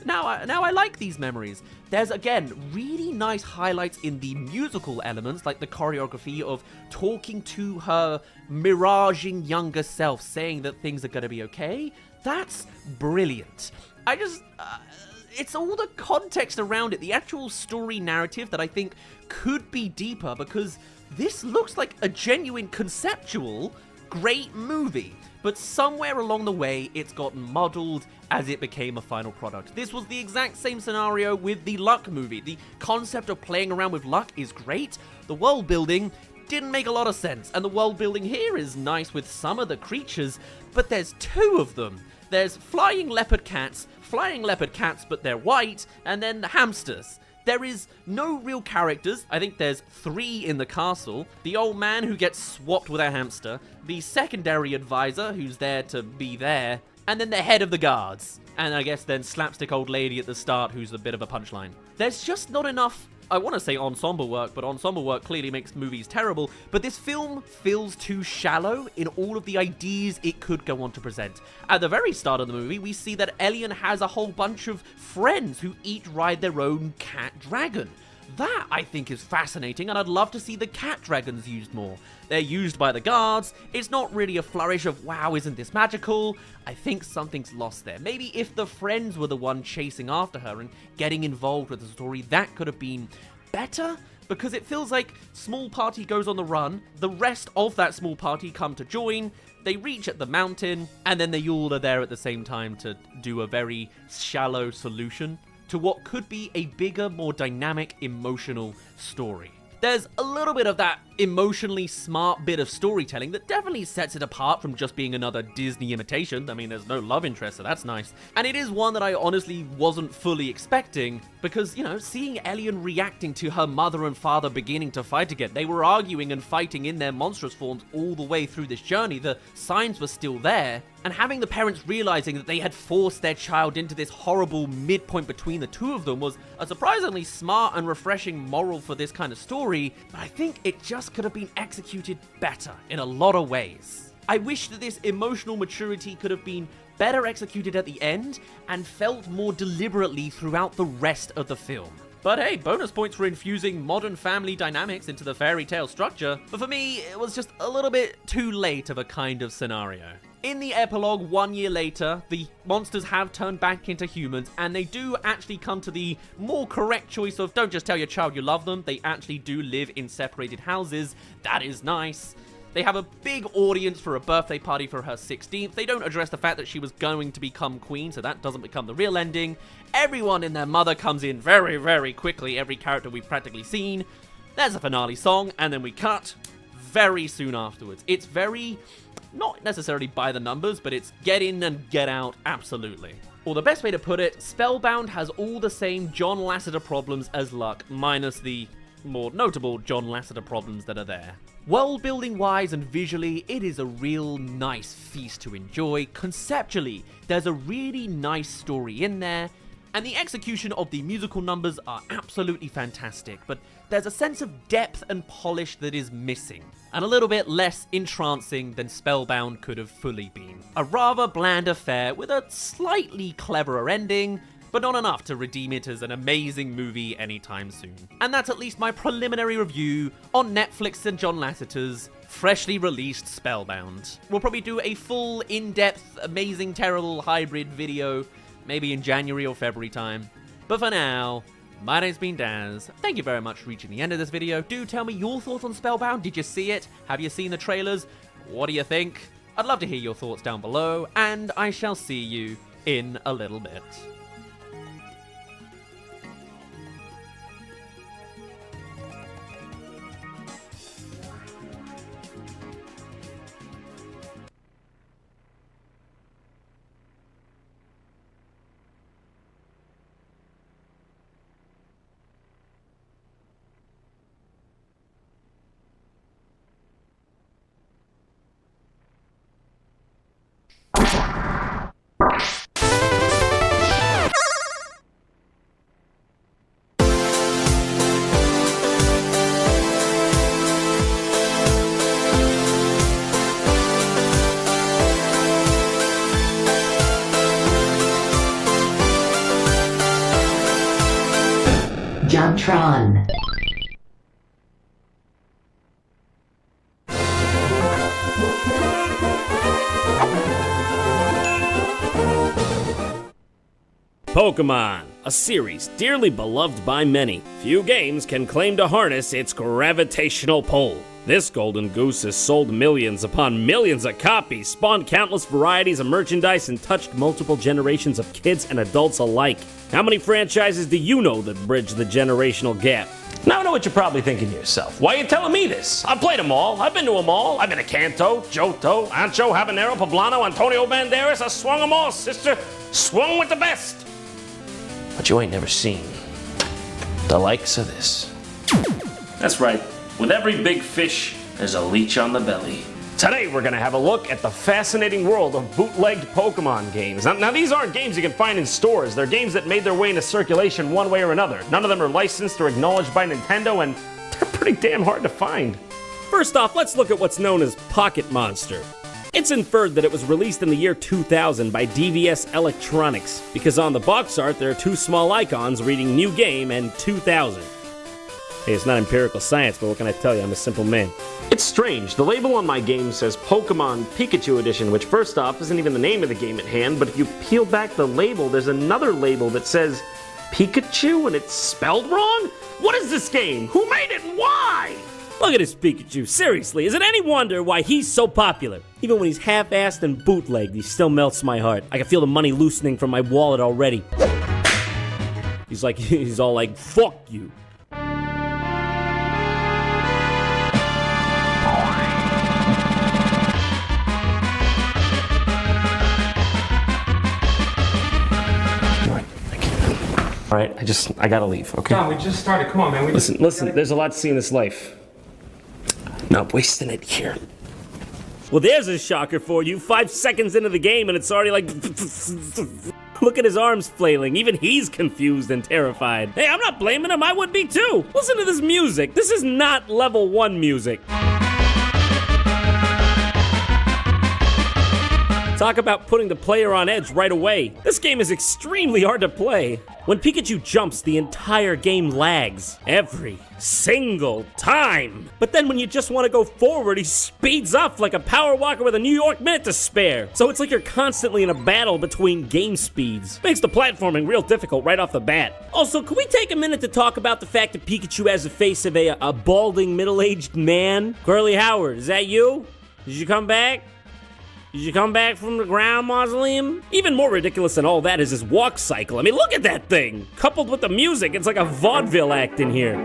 Now I like these memories. There's, again, really nice highlights in the musical elements, like the choreography of talking to her miraging younger self, saying that things are going to be okay. That's brilliant. It's all the context around it, the actual story narrative that I think could be deeper, because this looks like a genuine conceptual great movie. But somewhere along the way, it's gotten muddled as it became a final product. This was the exact same scenario with the Luck movie. The concept of playing around with luck is great. The world building didn't make a lot of sense. And the world building here is nice with some of the creatures, but there's two of them. There's flying leopard cats but they're white, and then the hamsters. There is no real characters. I think there's 3 in the castle. The old man who gets swapped with a hamster, the secondary advisor who's there to be there, and then the head of the guards. And I guess then slapstick old lady at the start who's a bit of a punchline. There's just not enough, I want to say ensemble work, but ensemble work clearly makes movies terrible. But this film feels too shallow in all of the ideas it could go on to present. At the very start of the movie, we see that Elian has a whole bunch of friends who each ride their own cat dragon. That, I think, is fascinating, and I'd love to see the cat dragons used more. They're used by the guards. It's not really a flourish of, wow, isn't this magical? I think something's lost there. Maybe if the friends were the one chasing after her and getting involved with the story, that could have been better, because it feels like small party goes on the run, the rest of that small party come to join, they reach at the mountain, and then they all are there at the same time to do a very shallow solution to what could be a bigger, more dynamic, emotional story. There's a little bit of that emotionally smart bit of storytelling that definitely sets it apart from just being another Disney imitation. I mean, there's no love interest, so that's nice. And it is one that I honestly wasn't fully expecting because, you know, seeing Elian reacting to her mother and father beginning to fight again, they were arguing and fighting in their monstrous forms all the way through this journey. The signs were still there. And having the parents realizing that they had forced their child into this horrible midpoint between the two of them was a surprisingly smart and refreshing moral for this kind of story, but I think it just could have been executed better in a lot of ways. I wish that this emotional maturity could have been better executed at the end and felt more deliberately throughout the rest of the film. But hey, bonus points for infusing modern family dynamics into the fairy tale structure, but for me, it was just a little bit too late of a kind of scenario. In the epilogue 1 year later, the monsters have turned back into humans, and they do actually come to the more correct choice of don't just tell your child you love them, they actually do live in separated houses. That is nice. They have a big audience for a birthday party for her 16th. They don't address the fact that she was going to become queen, so that doesn't become the real ending. Everyone and their mother comes in very, very quickly, every character we've practically seen. There's a finale song, and then we cut very soon afterwards. It's very, not necessarily by the numbers, but it's get in and get out, absolutely. Or the best way to put it, Spellbound has all the same John Lasseter problems as Luck, minus the more notable John Lasseter problems that are there. World building wise and visually, it is a real nice feast to enjoy. Conceptually, there's a really nice story in there, and the execution of the musical numbers are absolutely fantastic, but there's a sense of depth and polish that is missing, and a little bit less entrancing than Spellbound could have fully been. A rather bland affair with a slightly cleverer ending, but not enough to redeem it as an amazing movie anytime soon. And that's at least my preliminary review on Netflix and John Lasseter's freshly released Spellbound. We'll probably do a full, in-depth, amazing, terrible hybrid video, maybe in January or February time. But for now, my name's been Daz. Thank you very much for reaching the end of this video. Do tell me your thoughts on Spellbound. Did you see it? Have you seen the trailers? What do you think? I'd love to hear your thoughts down below, and I shall see you in a little bit. Jumptron. Pokemon, a series dearly beloved by many. Few games can claim to harness its gravitational pull. This golden goose has sold millions upon millions of copies, spawned countless varieties of merchandise, and touched multiple generations of kids and adults alike. How many franchises do you know that bridge the generational gap? Now I know what you're probably thinking to yourself. Why are you telling me this? I've played them all. I've been to them all. I've been to Kanto, Johto, Ancho, Habanero, Poblano, Antonio Banderas. I swung them all, sister. Swung with the best. But you ain't never seen the likes of this. That's right. With every big fish, there's a leech on the belly. Today we're gonna have a look at the fascinating world of bootlegged Pokemon games. Now these aren't games you can find in stores. They're games that made their way into circulation one way or another. None of them are licensed or acknowledged by Nintendo, and they're pretty damn hard to find. First off, let's look at what's known as Pocket Monster. It's inferred that it was released in the year 2000 by DVS Electronics, because on the box art there are two small icons reading New Game and 2000. Hey, it's not empirical science, but what can I tell you? I'm a simple man. It's strange. The label on my game says Pokemon Pikachu Edition, which first off isn't even the name of the game at hand, but if you peel back the label, there's another label that says Pikachu and it's spelled wrong? What is this game? Who made it and why? Look at this Pikachu. Seriously, is it any wonder why he's so popular? Even when he's half-assed and bootlegged, he still melts my heart. I can feel the money loosening from my wallet already. He's all like, fuck you. All right, I gotta leave, okay? John, we just started. Come on, man. Listen, there's a lot to see in this life. Not wasting it here. Well, there's a shocker for you. 5 seconds into the game and it's already like... Look at his arms flailing. Even he's confused and terrified. Hey, I'm not blaming him. I would be too. Listen to this music. This is not level 1 music. Talk about putting the player on edge right away. This game is extremely hard to play. When Pikachu jumps, the entire game lags. Every single time. But then when you just want to go forward, he speeds up like a power walker with a New York minute to spare. So it's like you're constantly in a battle between game speeds. Makes the platforming real difficult right off the bat. Also, can we take a minute to talk about the fact that Pikachu has the face of a balding middle-aged man? Curly Howard, is that you? Did you come back? Did you come back from the ground mausoleum? Even more ridiculous than all that is his walk cycle. I mean, look at that thing! Coupled with the music, it's like a vaudeville act in here.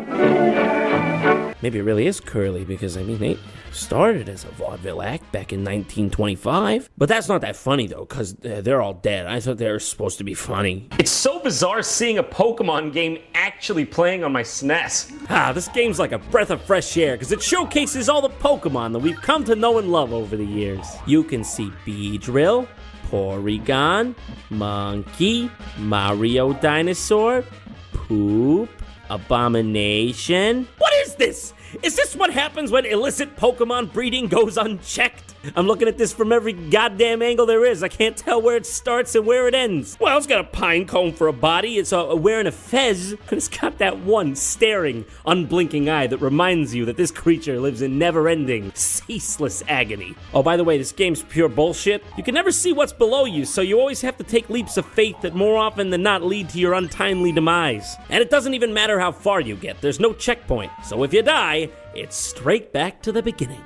Maybe it really is curly because, I mean, they started as a vaudeville act back in 1925. But that's not that funny, though, because they're all dead. I thought they were supposed to be funny. It's so bizarre seeing a Pokemon game actually playing on my SNES. This game's like a breath of fresh air because it showcases all the Pokemon that we've come to know and love over the years. You can see Beedrill, Porygon, Monkey, Mario Dinosaur, Poop, Abomination. What is this? Is this what happens when illicit Pokemon breeding goes unchecked? I'm looking at this from every goddamn angle there is. I can't tell where it starts and where it ends. Well, it's got a pine cone for a body. It's wearing a fez. And it's got that one staring, unblinking eye that reminds you that this creature lives in never-ending, ceaseless agony. Oh, by the way, this game's pure bullshit. You can never see what's below you, so you always have to take leaps of faith that more often than not lead to your untimely demise. And it doesn't even matter how far you get. There's no checkpoint. So if you die, it's straight back to the beginning.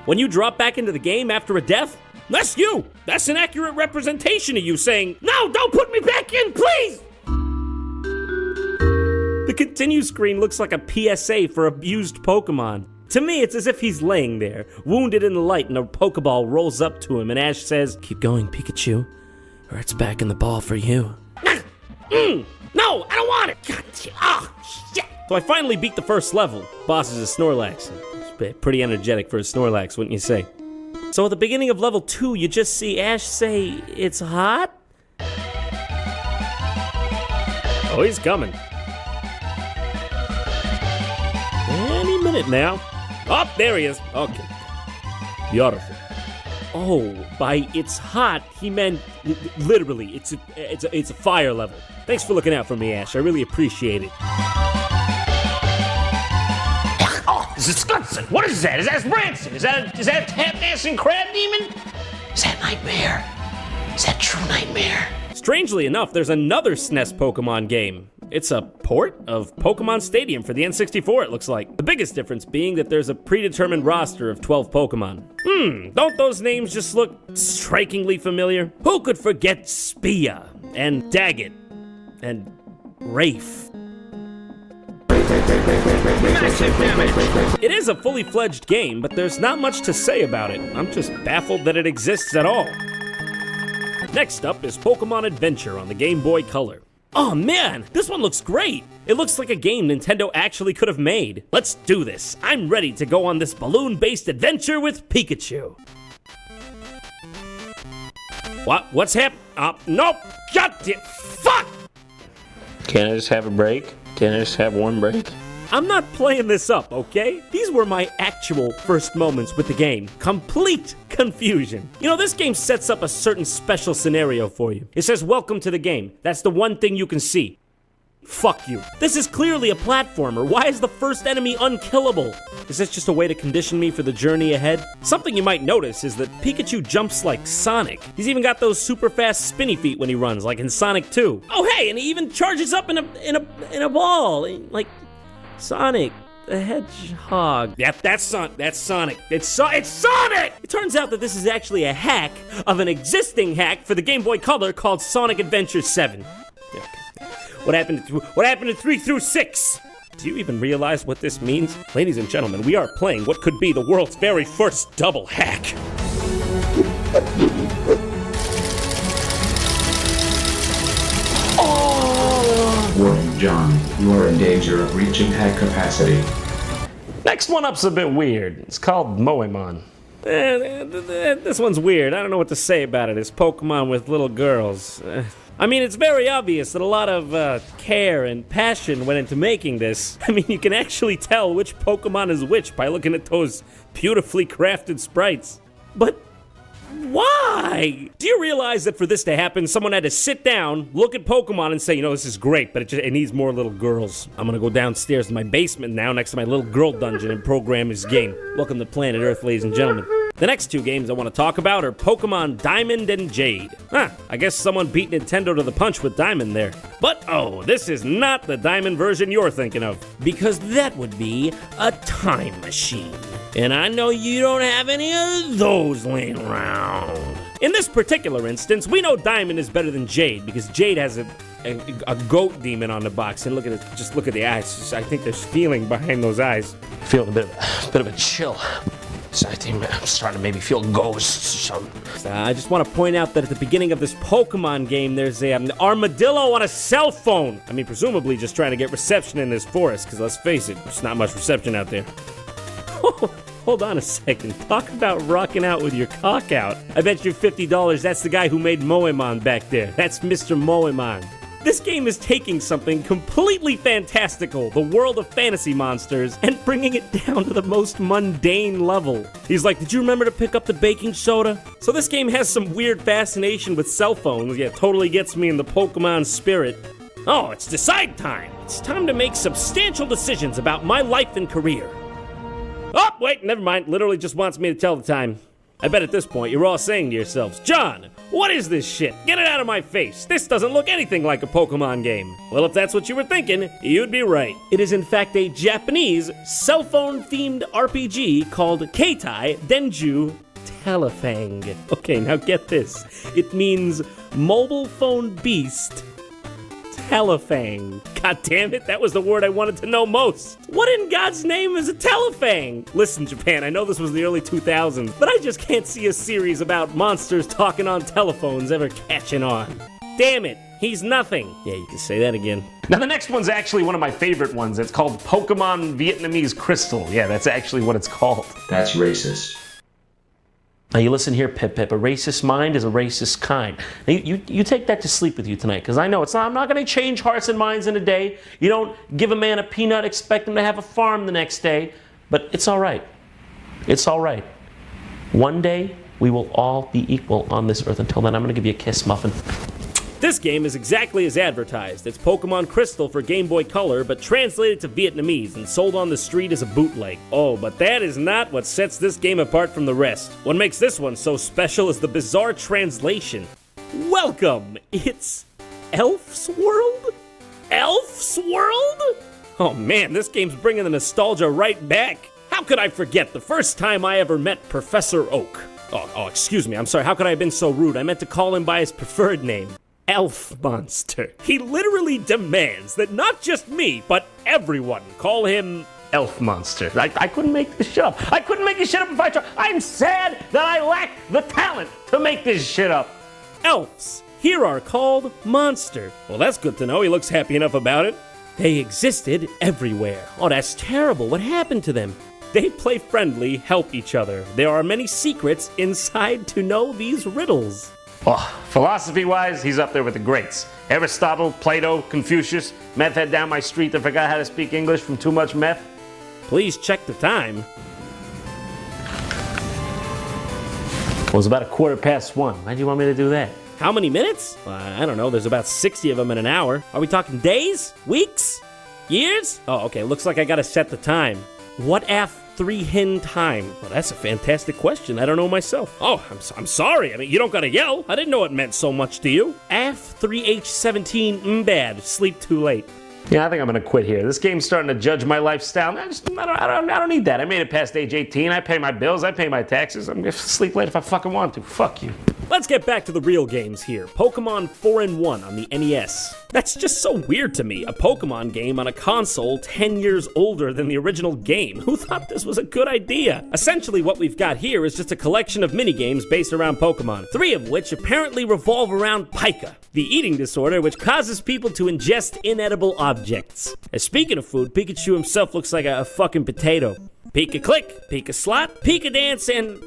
When you drop back into the game after a death, that's you. That's an accurate representation of you saying, "No, don't put me back in, please!" The continue screen looks like a PSA for abused Pokemon. To me, it's as if he's laying there, wounded in the light, and a Pokeball rolls up to him, and Ash says, "Keep going, Pikachu, or it's back in the ball for you." No, I don't want it! God, shit! So I finally beat the first level. Boss is a Snorlax. It's pretty energetic for a Snorlax, wouldn't you say? So at the beginning of level 2, you just see Ash say, "It's hot?" Oh, he's coming. Any minute now. Oh, there he is. Okay. Beautiful. Oh, by "it's hot," he meant literally. It's a fire level. Thanks for looking out for me, Ash. I really appreciate it. It's disgusting. What is that? Is that rancid? Is that a tap-dancing crab demon? Is that nightmare? Is that true nightmare? Strangely enough, there's another SNES Pokemon game. It's a port of Pokemon Stadium for the N64, it looks like. The biggest difference being that there's a predetermined roster of 12 Pokemon. Don't those names just look strikingly familiar? Who could forget Spia and Daggett and Rafe? It is a fully fledged game, but there's not much to say about it. I'm just baffled that it exists at all. Next up is Pokemon Adventure on the Game Boy Color. Oh man, this one looks great! It looks like a game Nintendo actually could have made. Let's do this. I'm ready to go on this balloon-based adventure with Pikachu. What's happening? Nope! Got it! Fuck! Can't I just have a break? Can't I just have one break? I'm not playing this up, okay? These were my actual first moments with the game. Complete confusion. You know, this game sets up a certain special scenario for you. It says, "Welcome to the game." That's the one thing you can see. Fuck you. This is clearly a platformer. Why is the first enemy unkillable? Is this just a way to condition me for the journey ahead? Something you might notice is that Pikachu jumps like Sonic. He's even got those super fast spinny feet when he runs, like in Sonic 2. Oh hey, and he even charges up in a ball, like Sonic the Hedgehog. Yep, that's Sonic. It's Sonic! It turns out that this is actually a hack of an existing hack for the Game Boy Color called Sonic Adventure 7. Okay. What happened to 3 through 6? Do you even realize what this means? Ladies and gentlemen, we are playing what could be the world's very first double hack. Warning, John, you are in danger of reaching head capacity. Next one up's a bit weird. It's called Moemon. This one's weird. I don't know what to say about it. It's Pokemon with little girls. I mean, it's very obvious that a lot of care and passion went into making this. I mean, you can actually tell which Pokemon is which by looking at those beautifully crafted sprites. But why? Do you realize that for this to happen, someone had to sit down, look at Pokemon, and say, you know, this is great, but it needs more little girls. I'm gonna go downstairs to my basement now, next to my little girl dungeon, and program this game. Welcome to Planet Earth, ladies and gentlemen. The next two games I want to talk about are Pokemon Diamond and Jade. I guess someone beat Nintendo to the punch with Diamond there. But, oh, this is not the Diamond version you're thinking of, because that would be a time machine. And I know you don't have any of those laying around. In this particular instance, we know Diamond is better than Jade, because Jade has a goat demon on the box, and look at it, just look at the eyes. I think there's feeling behind those eyes. Feeling a bit of a chill. So I think I'm starting to maybe feel ghosts or something. I just want to point out that at the beginning of this Pokemon game, there's an armadillo on a cell phone. I mean, presumably just trying to get reception in this forest, because let's face it, there's not much reception out there. Hold on a second. Talk about rocking out with your cock out. I bet you $50 that's the guy who made Moemon back there. That's Mr. Moemon. This game is taking something completely fantastical, the world of fantasy monsters, and bringing it down to the most mundane level. He's like, did you remember to pick up the baking soda? So this game has some weird fascination with cell phones. Yeah, totally gets me in the Pokemon spirit. Oh, it's decide time. It's time to make substantial decisions about my life and career. Oh, wait, never mind. Literally just wants me to tell the time. I bet at this point you're all saying to yourselves, John, what is this shit? Get it out of my face. This doesn't look anything like a Pokemon game. Well, if that's what you were thinking, you'd be right. It is in fact a Japanese cell phone themed RPG called Keitai Denju Telefang. Okay, now get this. It means mobile phone beast Telefang. God damn it, that was the word I wanted to know most. What in God's name is a Telefang? Listen, Japan, I know this was the early 2000s, but I just can't see a series about monsters talking on telephones ever catching on. Damn it, he's nothing. Yeah, you can say that again. Now the next one's actually one of my favorite ones. It's called Pokemon Vietnamese Crystal. Yeah, that's actually what it's called. That's racist. Now you listen here, Pip Pip, a racist mind is a racist kind. Now, you take that to sleep with you tonight, because I know I'm not going to change hearts and minds in a day. You don't give a man a peanut, expect him to have a farm the next day. But it's all right. It's all right. One day, we will all be equal on this earth. Until then, I'm going to give you a kiss, Muffin. This game is exactly as advertised. It's Pokemon Crystal for Game Boy Color, but translated to Vietnamese and sold on the street as a bootleg. Oh, but that is not what sets this game apart from the rest. What makes this one so special is the bizarre translation. Welcome! It's Elf's World? Elf's World? Oh man, this game's bringing the nostalgia right back. How could I forget the first time I ever met Professor Oak? Oh, excuse me, I'm sorry, how could I have been so rude? I meant to call him by his preferred name. Elf Monster. He literally demands that not just me, but everyone call him Elf Monster. I couldn't make this shit up. I couldn't make this shit up if I tried. I'm sad that I lack the talent to make this shit up. Elves here are called Monster. Well, that's good to know. He looks happy enough about it. They existed everywhere. Oh, that's terrible. What happened to them? They play friendly, help each other. There are many secrets inside to know these riddles. Oh, philosophy-wise, he's up there with the greats. Aristotle, Plato, Confucius, meth head down my street that forgot how to speak English from too much meth. Please check the time. Well, it's about 1:15. Why'd you want me to do that? How many minutes? I don't know. There's about 60 of them in an hour. Are we talking days? Weeks? Years? Oh, okay. Looks like I gotta set the time. What af 3 hin time? Well, that's a fantastic question. I don't know myself. Oh, I'm sorry. I mean, you don't gotta yell. I didn't know it meant so much to you. af 3h17 bad. Sleep too late. Yeah, I think I'm gonna quit here. This game's starting to judge my lifestyle. I don't need that. I made it past age 18. I pay my bills. I pay my taxes. I'm gonna sleep late if I fucking want to. Fuck you. Let's get back to the real games here. Pokemon 4-in-1 on the NES. That's just so weird to me. A Pokemon game on a console 10 years older than the original game. Who thought this was a good idea? Essentially what we've got here is just a collection of minigames based around Pokemon, 3 of which apparently revolve around Pika, the eating disorder which causes people to ingest inedible objects. And speaking of food, Pikachu himself looks like a fucking potato. Pika Click, Pika Slot, Pika Dance, and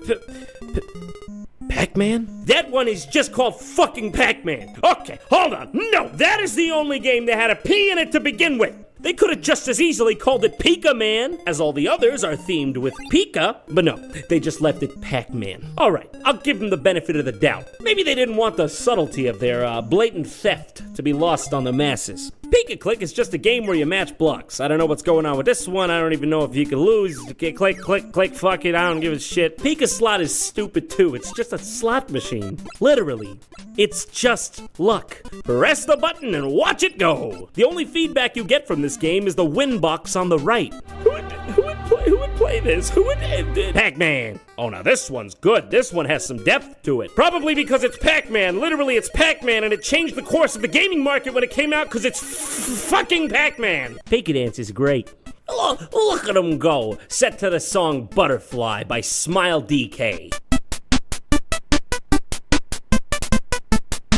Pac-Man? That one is just called fucking Pac-Man. Okay, hold on. No, that is the only game that had a P in it to begin with. They could have just as easily called it Pika Man, as all the others are themed with Pika, but no, they just left it Pac-Man. Alright, I'll give them the benefit of the doubt. Maybe they didn't want the subtlety of their blatant theft to be lost on the masses. Pika Click is just a game where you match blocks. I don't know what's going on with this one. I don't even know if you can lose. Click, click, click, fuck it, I don't give a shit. Pika Slot is stupid too. It's just a slot machine. Literally. It's just luck. Press the button and watch it go. The only feedback you get from this game is the win box on the right. Who would play this? Who would Pac-Man. Oh, now this one's good. This one has some depth to it. Probably because it's Pac-Man. Literally, it's Pac-Man, and it changed the course of the gaming market when it came out because it's fucking Pac-Man. Pika Dance is great. Look at him go. Set to the song Butterfly by Smile DK.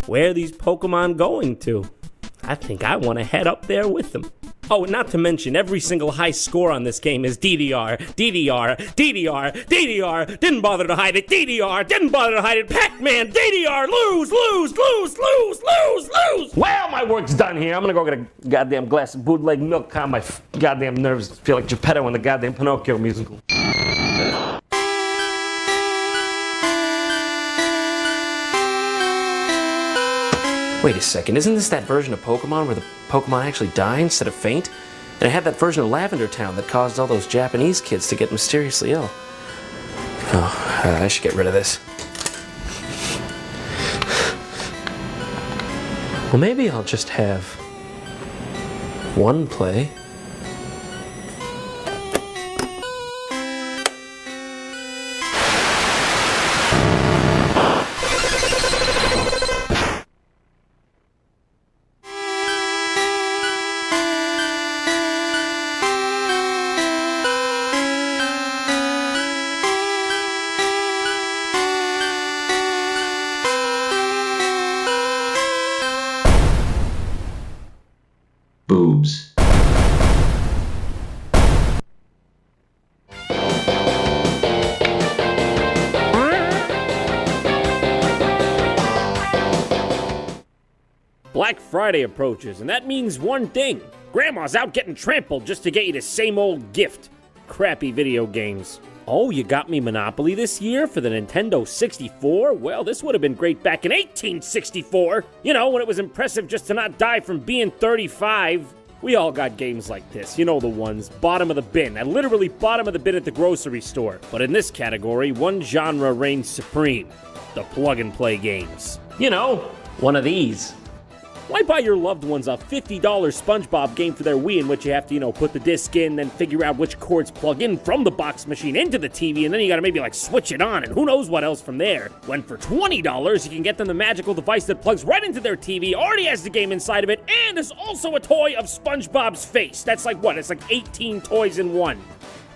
Where are these Pokemon going to? I think I want to head up there with them. Oh, not to mention, every single high score on this game is DDR, DDR, DDR, DDR, didn't bother to hide it, DDR, didn't bother to hide it, Pac-Man, DDR, lose, lose, lose, lose, lose, lose! Well, my work's done here. I'm gonna go get a goddamn glass of bootleg milk, calm my goddamn nerves, feel like Geppetto in the goddamn Pinocchio musical. Wait a second, isn't this that version of Pokemon where the Pokemon actually die instead of faint? And it had that version of Lavender Town that caused all those Japanese kids to get mysteriously ill. Oh, I should get rid of this. Well, maybe I'll just have one play. Boobs. Black Friday approaches, and that means one thing. Grandma's out getting trampled just to get you the same old gift. Crappy video games. Oh, you got me Monopoly this year for the Nintendo 64? Well, this would have been great back in 1864. You know, when it was impressive just to not die from being 35. We all got games like this, you know the ones, bottom of the bin, literally bottom of the bin at the grocery store. But in this category, one genre reigns supreme, the plug-and-play games. You know, one of these. Why buy your loved ones a $50 SpongeBob game for their Wii in which you have to, put the disc in, then figure out which cords plug in from the box machine into the TV, and then you gotta maybe switch it on, and who knows what else from there. When for $20, you can get them the magical device that plugs right into their TV, already has the game inside of it, and is also a toy of SpongeBob's face. That's it's 18 toys in one.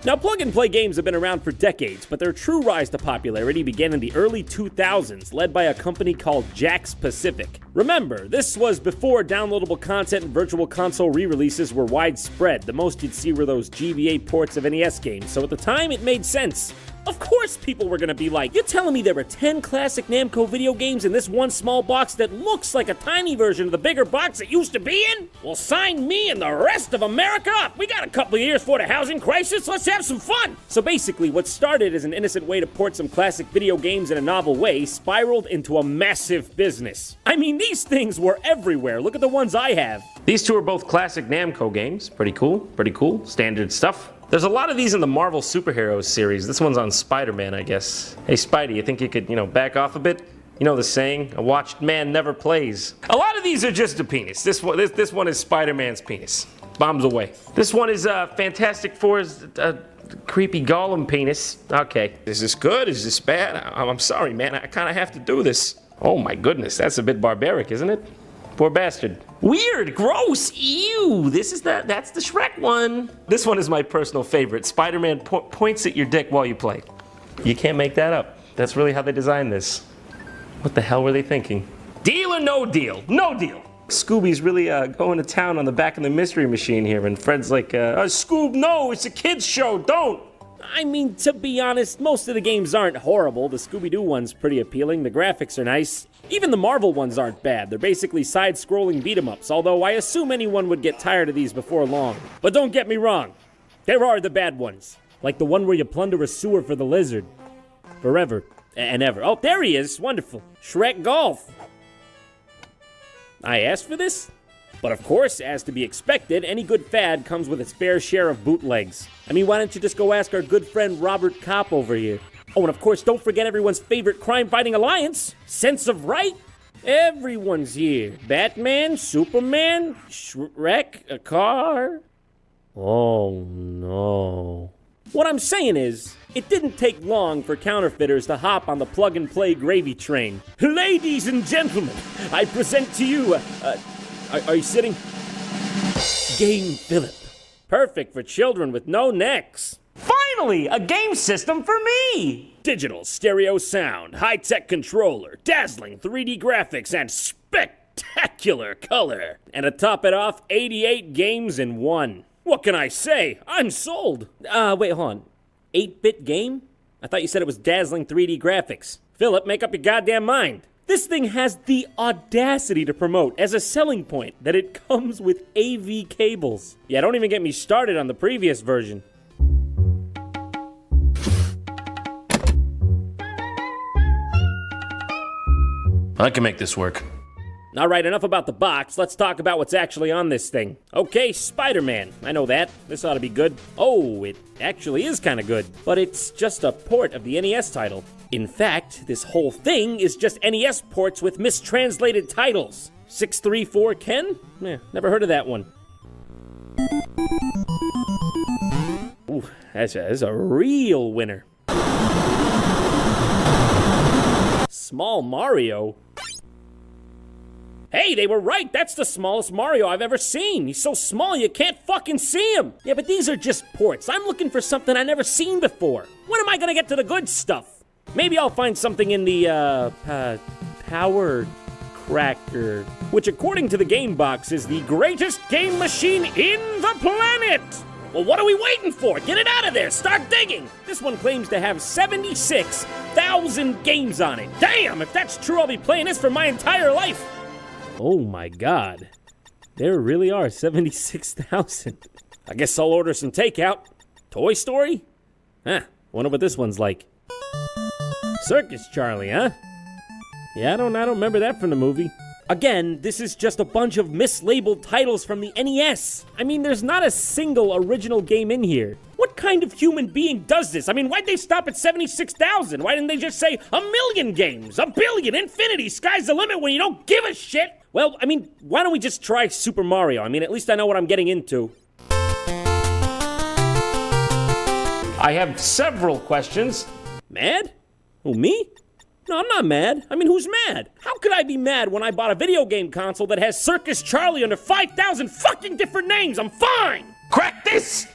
Now, plug-and-play games have been around for decades, but their true rise to popularity began in the early 2000s, led by a company called Jax Pacific. Remember, this was before downloadable content and virtual console re-releases were widespread. The most you'd see were those GBA ports of NES games, so at the time it made sense. Of course people were gonna be like, you're telling me there were 10 classic Namco video games in this one small box that looks like a tiny version of the bigger box it used to be in? Well, sign me and the rest of America up! We got a couple of years for the housing crisis, let's have some fun! So basically, what started as an innocent way to port some classic video games in a novel way spiraled into a massive business. I mean, these things were everywhere. Look at the ones I have. These two are both classic Namco games. Pretty cool, standard stuff. There's a lot of these in the Marvel Superheroes series. This one's on Spider-Man, I guess. Hey, Spidey, you think you could, back off a bit? You know the saying, a watched man never plays. A lot of these are just a penis. This one is Spider-Man's penis. Bombs away. This one is Fantastic Four's creepy golem penis. Okay. Is this good? Is this bad? I'm sorry, man. I kind of have to do this. Oh my goodness, that's a bit barbaric, isn't it? Poor bastard. Weird, gross, ew. That's the Shrek one. This one is my personal favorite. Spider-Man points at your dick while you play. You can't make that up. That's really how they designed this. What the hell were they thinking? Deal or no deal? No deal. Scooby's really going to town on the back of the Mystery Machine here, and Fred's like, Scoob, no, it's a kid's show, don't. I mean, to be honest, most of the games aren't horrible. The Scooby-Doo one's pretty appealing, the graphics are nice. Even the Marvel ones aren't bad. They're basically side-scrolling beat-em-ups, although I assume anyone would get tired of these before long. But don't get me wrong, there are the bad ones. Like the one where you plunder a sewer for the lizard. Forever and ever. Oh, there he is, wonderful. Shrek Golf. I asked for this? But of course, as to be expected, any good fad comes with its fair share of bootlegs. I mean, why don't you just go ask our good friend Robert Kopp over here? Oh, and of course, don't forget everyone's favorite crime-fighting alliance, Sense of Right. Everyone's here. Batman, Superman, Shrek, a car. Oh, no. What I'm saying is, it didn't take long for counterfeiters to hop on the plug-and-play gravy train. Ladies and gentlemen, I present to you, are you sitting? Game Philip. Perfect for children with no necks. Finally, a game system for me! Digital stereo sound, high-tech controller, dazzling 3D graphics, and spectacular color. And to top it off, 88 games in one. What can I say? I'm sold. Wait, hold on. 8-bit game? I thought you said it was dazzling 3D graphics. Philip, make up your goddamn mind. This thing has the audacity to promote as a selling point that it comes with AV cables. Yeah, don't even get me started on the previous version. I can make this work. All right, enough about the box. Let's talk about what's actually on this thing. Okay, Spider-Man. I know that. This ought to be good. Oh, it actually is kind of good. But it's just a port of the NES title. In fact, this whole thing is just NES ports with mistranslated titles. 634 Ken? Never heard of that one. Ooh, that's a real winner. Small Mario? Hey, they were right. That's the smallest Mario I've ever seen. He's so small you can't fucking see him. Yeah, but these are just ports. I'm looking for something I've never seen before. When am I gonna get to the good stuff? Maybe I'll find something in the, Power Cracker, which according to the game box is the greatest game machine in the planet. Well, what are we waiting for? Get it out of there. Start digging. This one claims to have 76,000 games on it. Damn, if that's true, I'll be playing this for my entire life. Oh my god. There really are 76,000. I guess I'll order some takeout. Toy Story? Wonder what this one's like. Circus Charlie, huh? Yeah, I don't remember that from the movie. Again, this is just a bunch of mislabeled titles from the NES. I mean, there's not a single original game in here. What kind of human being does this? I mean, why'd they stop at 76,000? Why didn't they just say 1,000,000 games, 1,000,000,000, infinity, sky's the limit when you don't give a shit? Well, I mean, why don't we just try Super Mario? I mean, at least I know what I'm getting into. I have several questions. Mad? Who, me? No, I'm not mad. I mean, who's mad? How could I be mad when I bought a video game console that has Circus Charlie under 5,000 fucking different names? I'm fine! Crack this!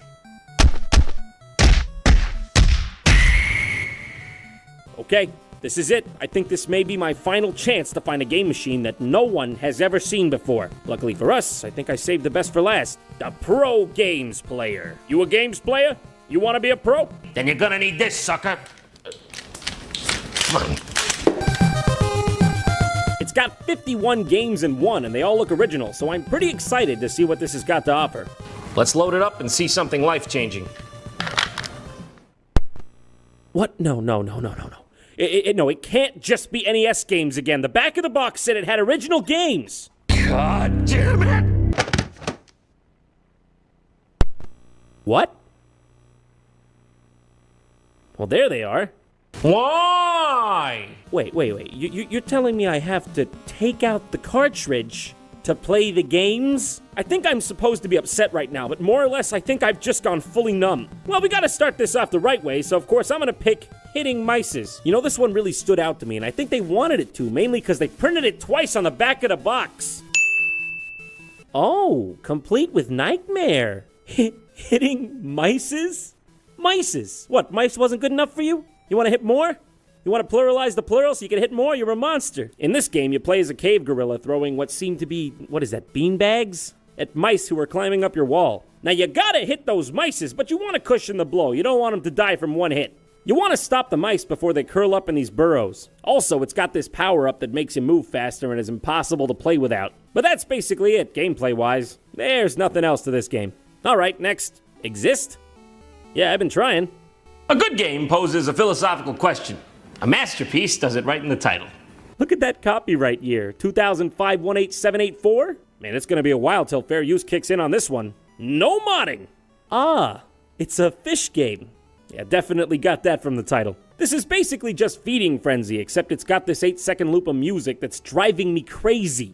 Okay, this is it. I think this may be my final chance to find a game machine that no one has ever seen before. Luckily for us, I think I saved the best for last. The Pro Games Player. You a games player? You want to be a pro? Then you're gonna need this, sucker. It's got 51 games in one, and they all look original, so I'm pretty excited to see what this has got to offer. Let's load it up and see something life-changing. What? No. It can't just be NES games again. The back of the box said it had original games. God damn it! What? Well, there they are. Why? Wait. You're telling me I have to take out the cartridge, to play the games? I think I'm supposed to be upset right now, but more or less I think I've just gone fully numb. Well, we gotta start this off the right way, so of course I'm gonna pick hitting mices. You know, this one really stood out to me, and I think they wanted it to, mainly because they printed it twice on the back of the box. Oh, complete with nightmare. Hitting mices? Mices? What, mice wasn't good enough for you? You wanna hit more? You want to pluralize the plural so you can hit more? You're a monster. In this game, you play as a cave gorilla throwing what seem to be, what is that, beanbags? At mice who are climbing up your wall. Now, you gotta hit those mices, but you want to cushion the blow. You don't want them to die from one hit. You want to stop the mice before they curl up in these burrows. Also, it's got this power-up that makes you move faster and is impossible to play without. But that's basically it, gameplay-wise. There's nothing else to this game. All right, next. Exist? Yeah, I've been trying. A good game poses a philosophical question. A masterpiece does it right in the title. Look at that copyright year, 2005-18784. Man, it's gonna be a while till fair use kicks in on this one. No modding! Ah, it's a fish game. Yeah, definitely got that from the title. This is basically just Feeding Frenzy, except it's got this 8-second loop of music that's driving me crazy.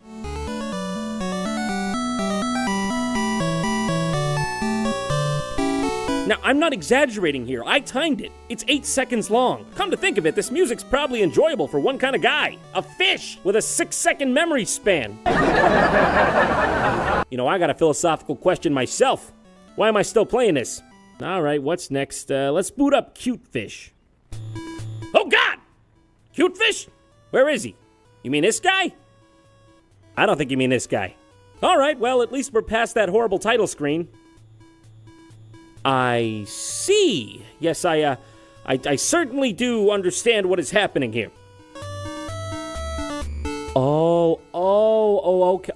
Now, I'm not exaggerating here. I timed it. It's 8 seconds long. Come to think of it, this music's probably enjoyable for one kind of guy. A fish with a 6-second memory span. You know, I got a philosophical question myself. Why am I still playing this? All right, what's next? Let's boot up Cute Fish. Oh, God! Cute Fish? Where is he? You mean this guy? I don't think you mean this guy. All right, well, at least we're past that horrible title screen. I see. Yes, I certainly do understand what is happening here.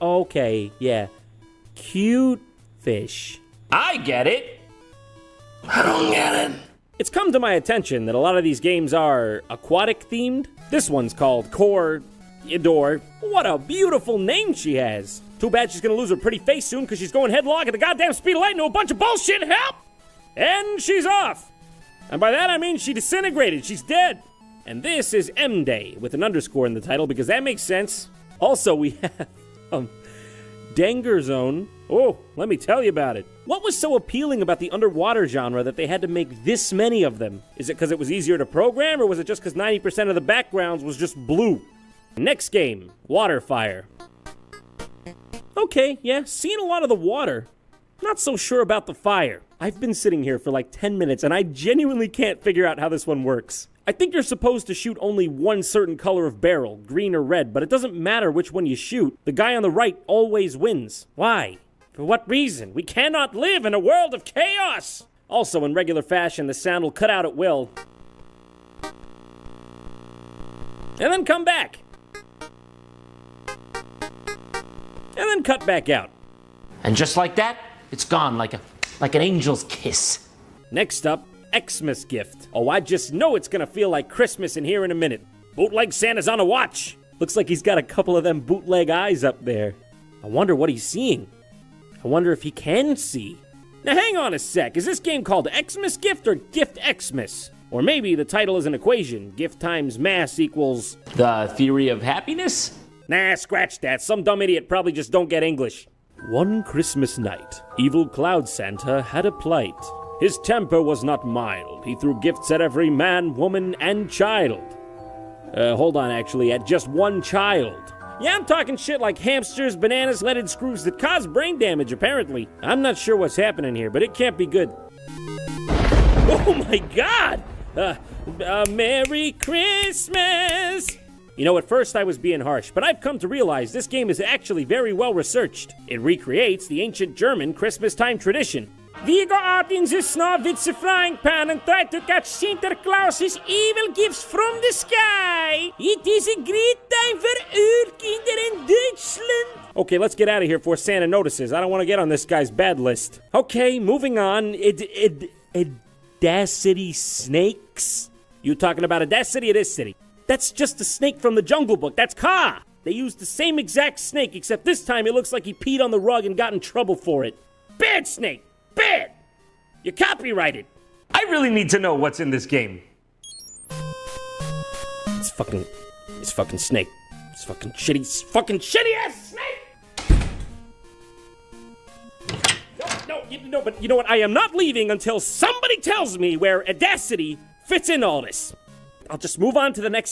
Okay, yeah. Cute fish. I get it. I don't get it. It's come to my attention that a lot of these games are aquatic themed. This one's called Adore. What a beautiful name she has. Too bad she's gonna lose her pretty face soon because she's going headlong at the goddamn speed of light into a bunch of bullshit. Help! And she's off. And by that I mean she disintegrated. She's dead. And this is M Day with an underscore in the title because that makes sense. Also, we have Danger Zone. Oh, let me tell you about it. What was so appealing about the underwater genre that they had to make this many of them? Is it because it was easier to program, or was it just because 90% of the backgrounds was just blue? Next game, Waterfire. Okay, yeah, seen a lot of the water. Not so sure about the fire. I've been sitting here for like 10 minutes and I genuinely can't figure out how this one works. I think you're supposed to shoot only one certain color of barrel, green or red, but it doesn't matter which one you shoot. The guy on the right always wins. Why? For what reason? We cannot live in a world of chaos! Also, in regular fashion, the sound will cut out at will. And then come back. And then cut back out. And just like that, it's gone like an angel's kiss. Next up, Xmas Gift. Oh, I just know it's gonna feel like Christmas in here in a minute. Bootleg Santa's on a watch. Looks like he's got a couple of them bootleg eyes up there. I wonder what he's seeing. I wonder if he can see. Now hang on a sec, is this game called Xmas Gift or Gift Xmas? Or maybe the title is an equation. Gift times mass equals... The theory of happiness? Nah, scratch that. Some dumb idiot probably just don't get English. One Christmas night, evil Cloud Santa had a plight. His temper was not mild. He threw gifts at every man, woman, and child. Hold on, actually, at just one child. Yeah, I'm talking shit like hamsters, bananas, leaded screws that cause brain damage, apparently. I'm not sure what's happening here, but it can't be good. Oh my God! Merry Christmas! You know, at first I was being harsh, but I've come to realize this game is actually very well researched. It recreates the ancient German Christmas time tradition. We go out in the snow with the frying pan and try to catch Santa Claus's evil gifts from the sky. It is a great time for Urkinder in Deutschland. Okay, let's get out of here before Santa notices. I don't want to get on this guy's bad list. Okay, moving on. Audacity snakes? You talking about Audacity or this city? That's just a snake from the Jungle Book. That's Ka. They used the same exact snake, except this time it looks like he peed on the rug and got in trouble for it. Bad snake. Bad. You're copyrighted. I really need to know what's in this game. It's fucking snake. It's fucking shitty ass snake. No, but you know what? I am not leaving until somebody tells me where Audacity fits in all this. I'll just move on to the next